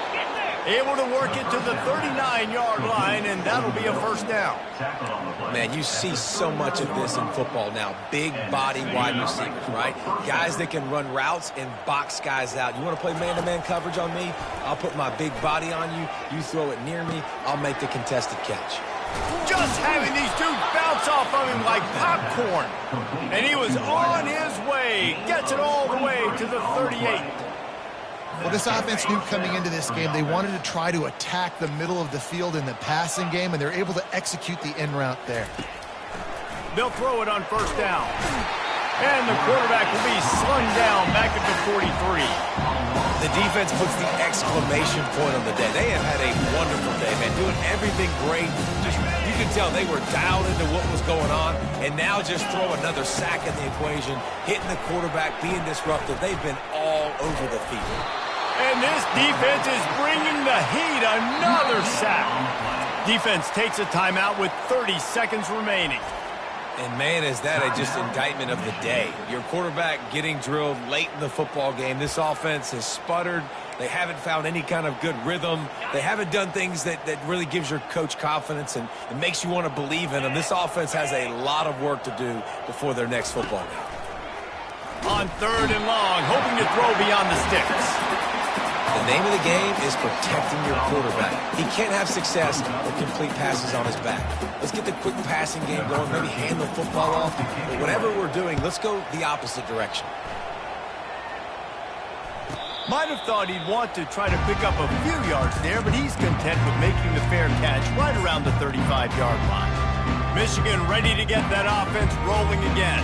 Able to work it to the 39-yard line, and that'll be a first down. Man, you see so much of this in football now. Big body wide receivers, right? Guys that can run routes and box guys out. You want to play man-to-man coverage on me? I'll put my big body on you. You throw it near me, I'll make the contested catch. Just having these dudes bounce off of him like popcorn. And he was on his way. Gets it all the way to the 38. Well, this offense knew coming into this game they wanted to try to attack the middle of the field in the passing game, and they're able to execute the in route there. They'll throw it on first down. And the quarterback will be slung down back at the 43. The defense puts the exclamation point on the day. They have had a wonderful day, man, doing everything great. Just, you can tell they were dialed into what was going on, and now just throw another sack in the equation, hitting the quarterback, being disruptive. They've been all over the field. And this defense is bringing the heat. Another sack. Defense takes a timeout with 30 seconds remaining. And, man, is that just indictment of the day. Your quarterback getting drilled late in the football game. This offense has sputtered. They haven't found any kind of good rhythm. They haven't done things that really gives your coach confidence and makes you want to believe in them. This offense has a lot of work to do before their next football game. On third and long, hoping to throw beyond the sticks. The name of the game is protecting your quarterback. He can't have success or complete passes on his back. Let's get the quick passing game going, maybe hand the football off. But whatever we're doing, let's go the opposite direction. Might have thought he'd want to try to pick up a few yards there, but he's content with making the fair catch right around the 35-yard line. Michigan ready to get that offense rolling again.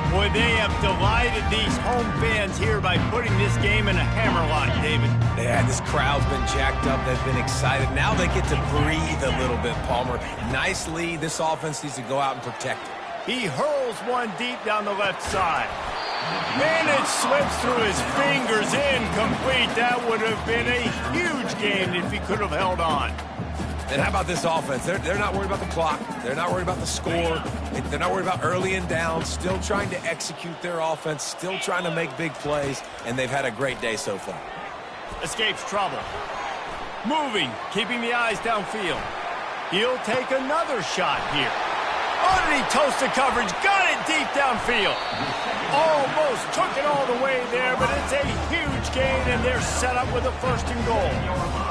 Boy, they have delighted these home fans here by putting this game in a hammerlock, David. Yeah, this crowd's been jacked up. They've been excited. Now they get to breathe a little bit, Palmer. Nice lead. This offense needs to go out and protect it. He hurls one deep down the left side. And it slips through his fingers, incomplete. That would have been a huge gain if he could have held on. And how about this offense? They're not worried about the clock. They're not worried about the score. They're not worried about early and down. Still trying to execute their offense. Still trying to make big plays. And they've had a great day so far. Escapes trouble. Moving, keeping the eyes downfield. He'll take another shot here. Underneath toasted coverage, got it deep downfield. Almost took it all the way there, but it's a huge gain, and they're set up with a first and goal.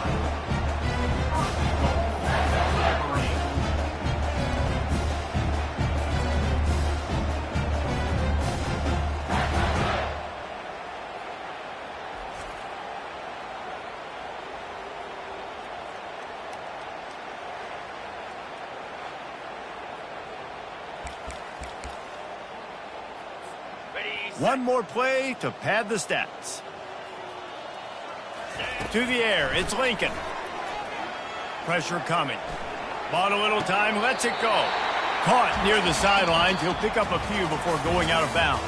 One more play to pad the stats. To the air, it's Lincoln. Pressure coming. Bought a little time, lets it go. Caught near the sidelines. He'll pick up a few before going out of bounds.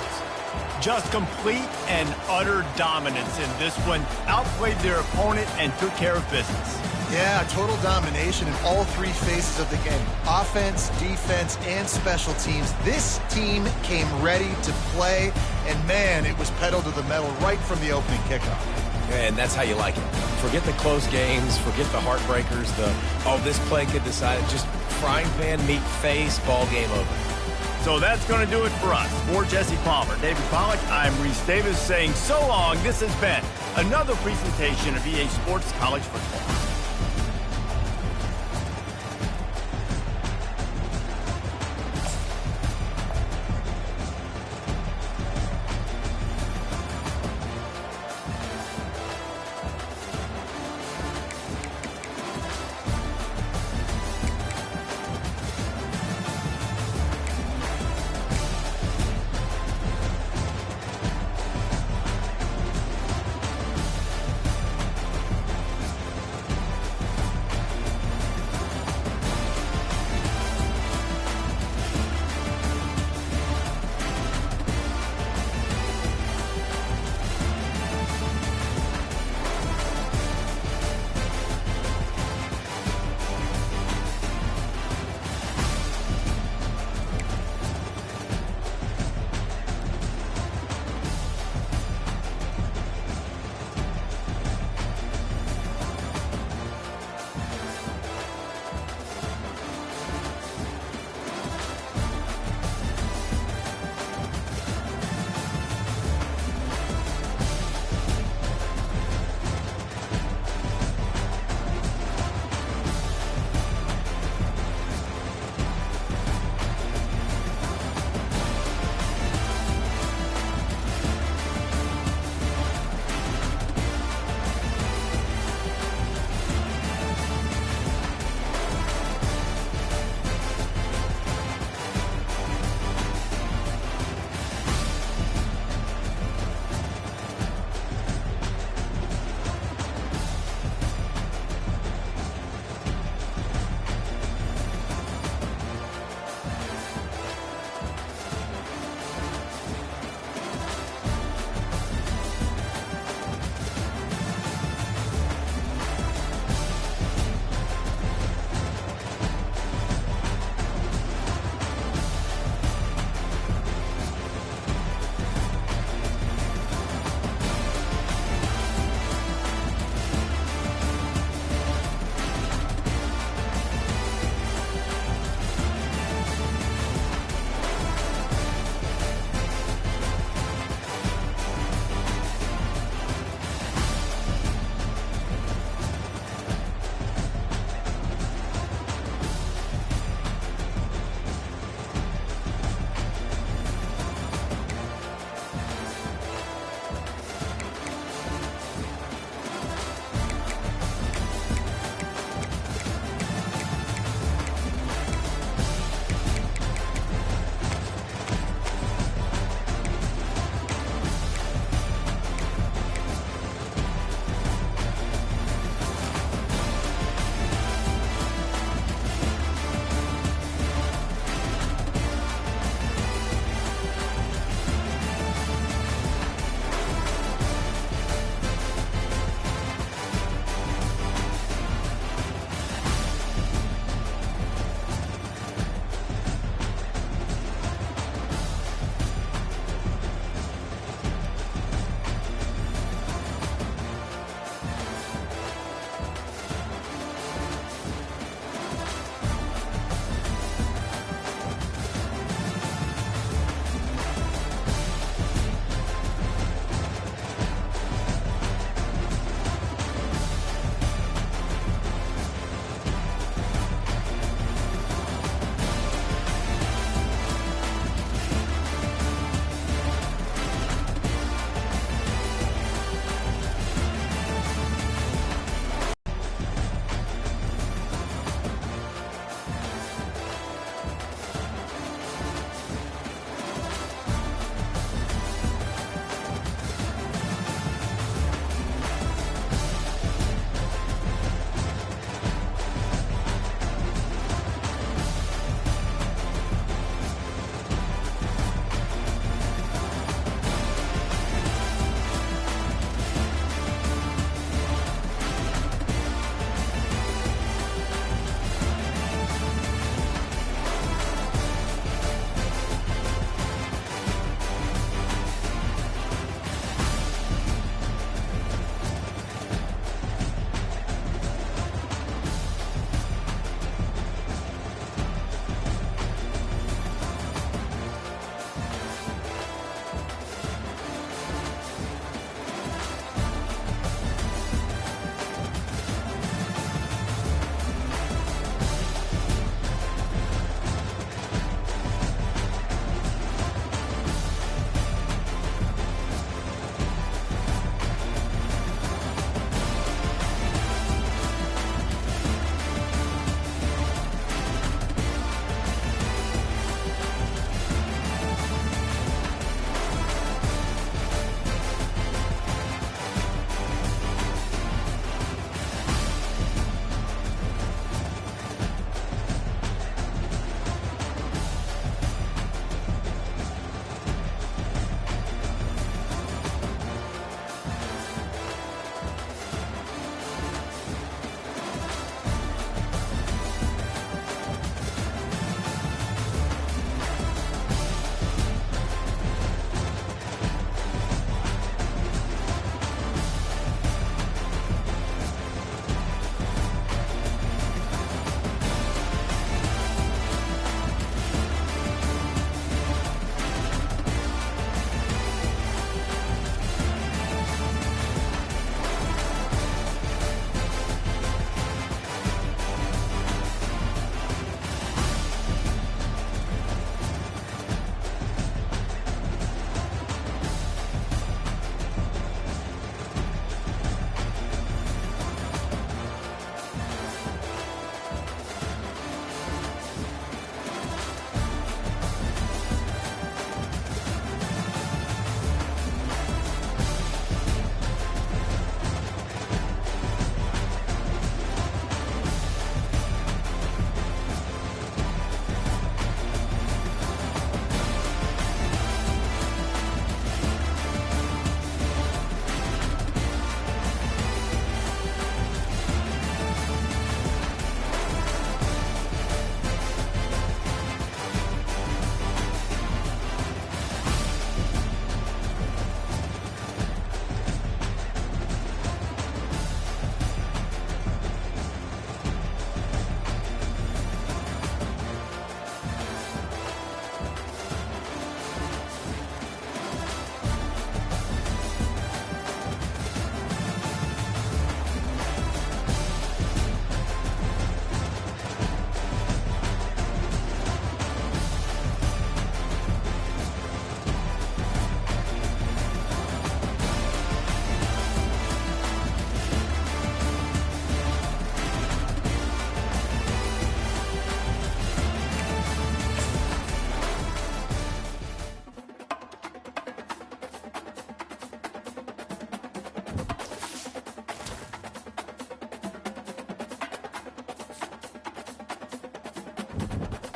Just complete and utter dominance in this one. Outplayed their opponent and took care of business. Yeah, total domination in all three phases of the game. Offense, defense, and special teams. This team came ready to play, and man, it was pedal to the metal right from the opening kickoff. And that's how you like it. Forget the close games, forget the heartbreakers, this play could decide it. Just frying pan, meat face, ball game over. So that's going to do it for us. For Jesse Palmer, David Pollack, I'm Reese Davis saying so long. This has been another presentation of EA Sports College Football.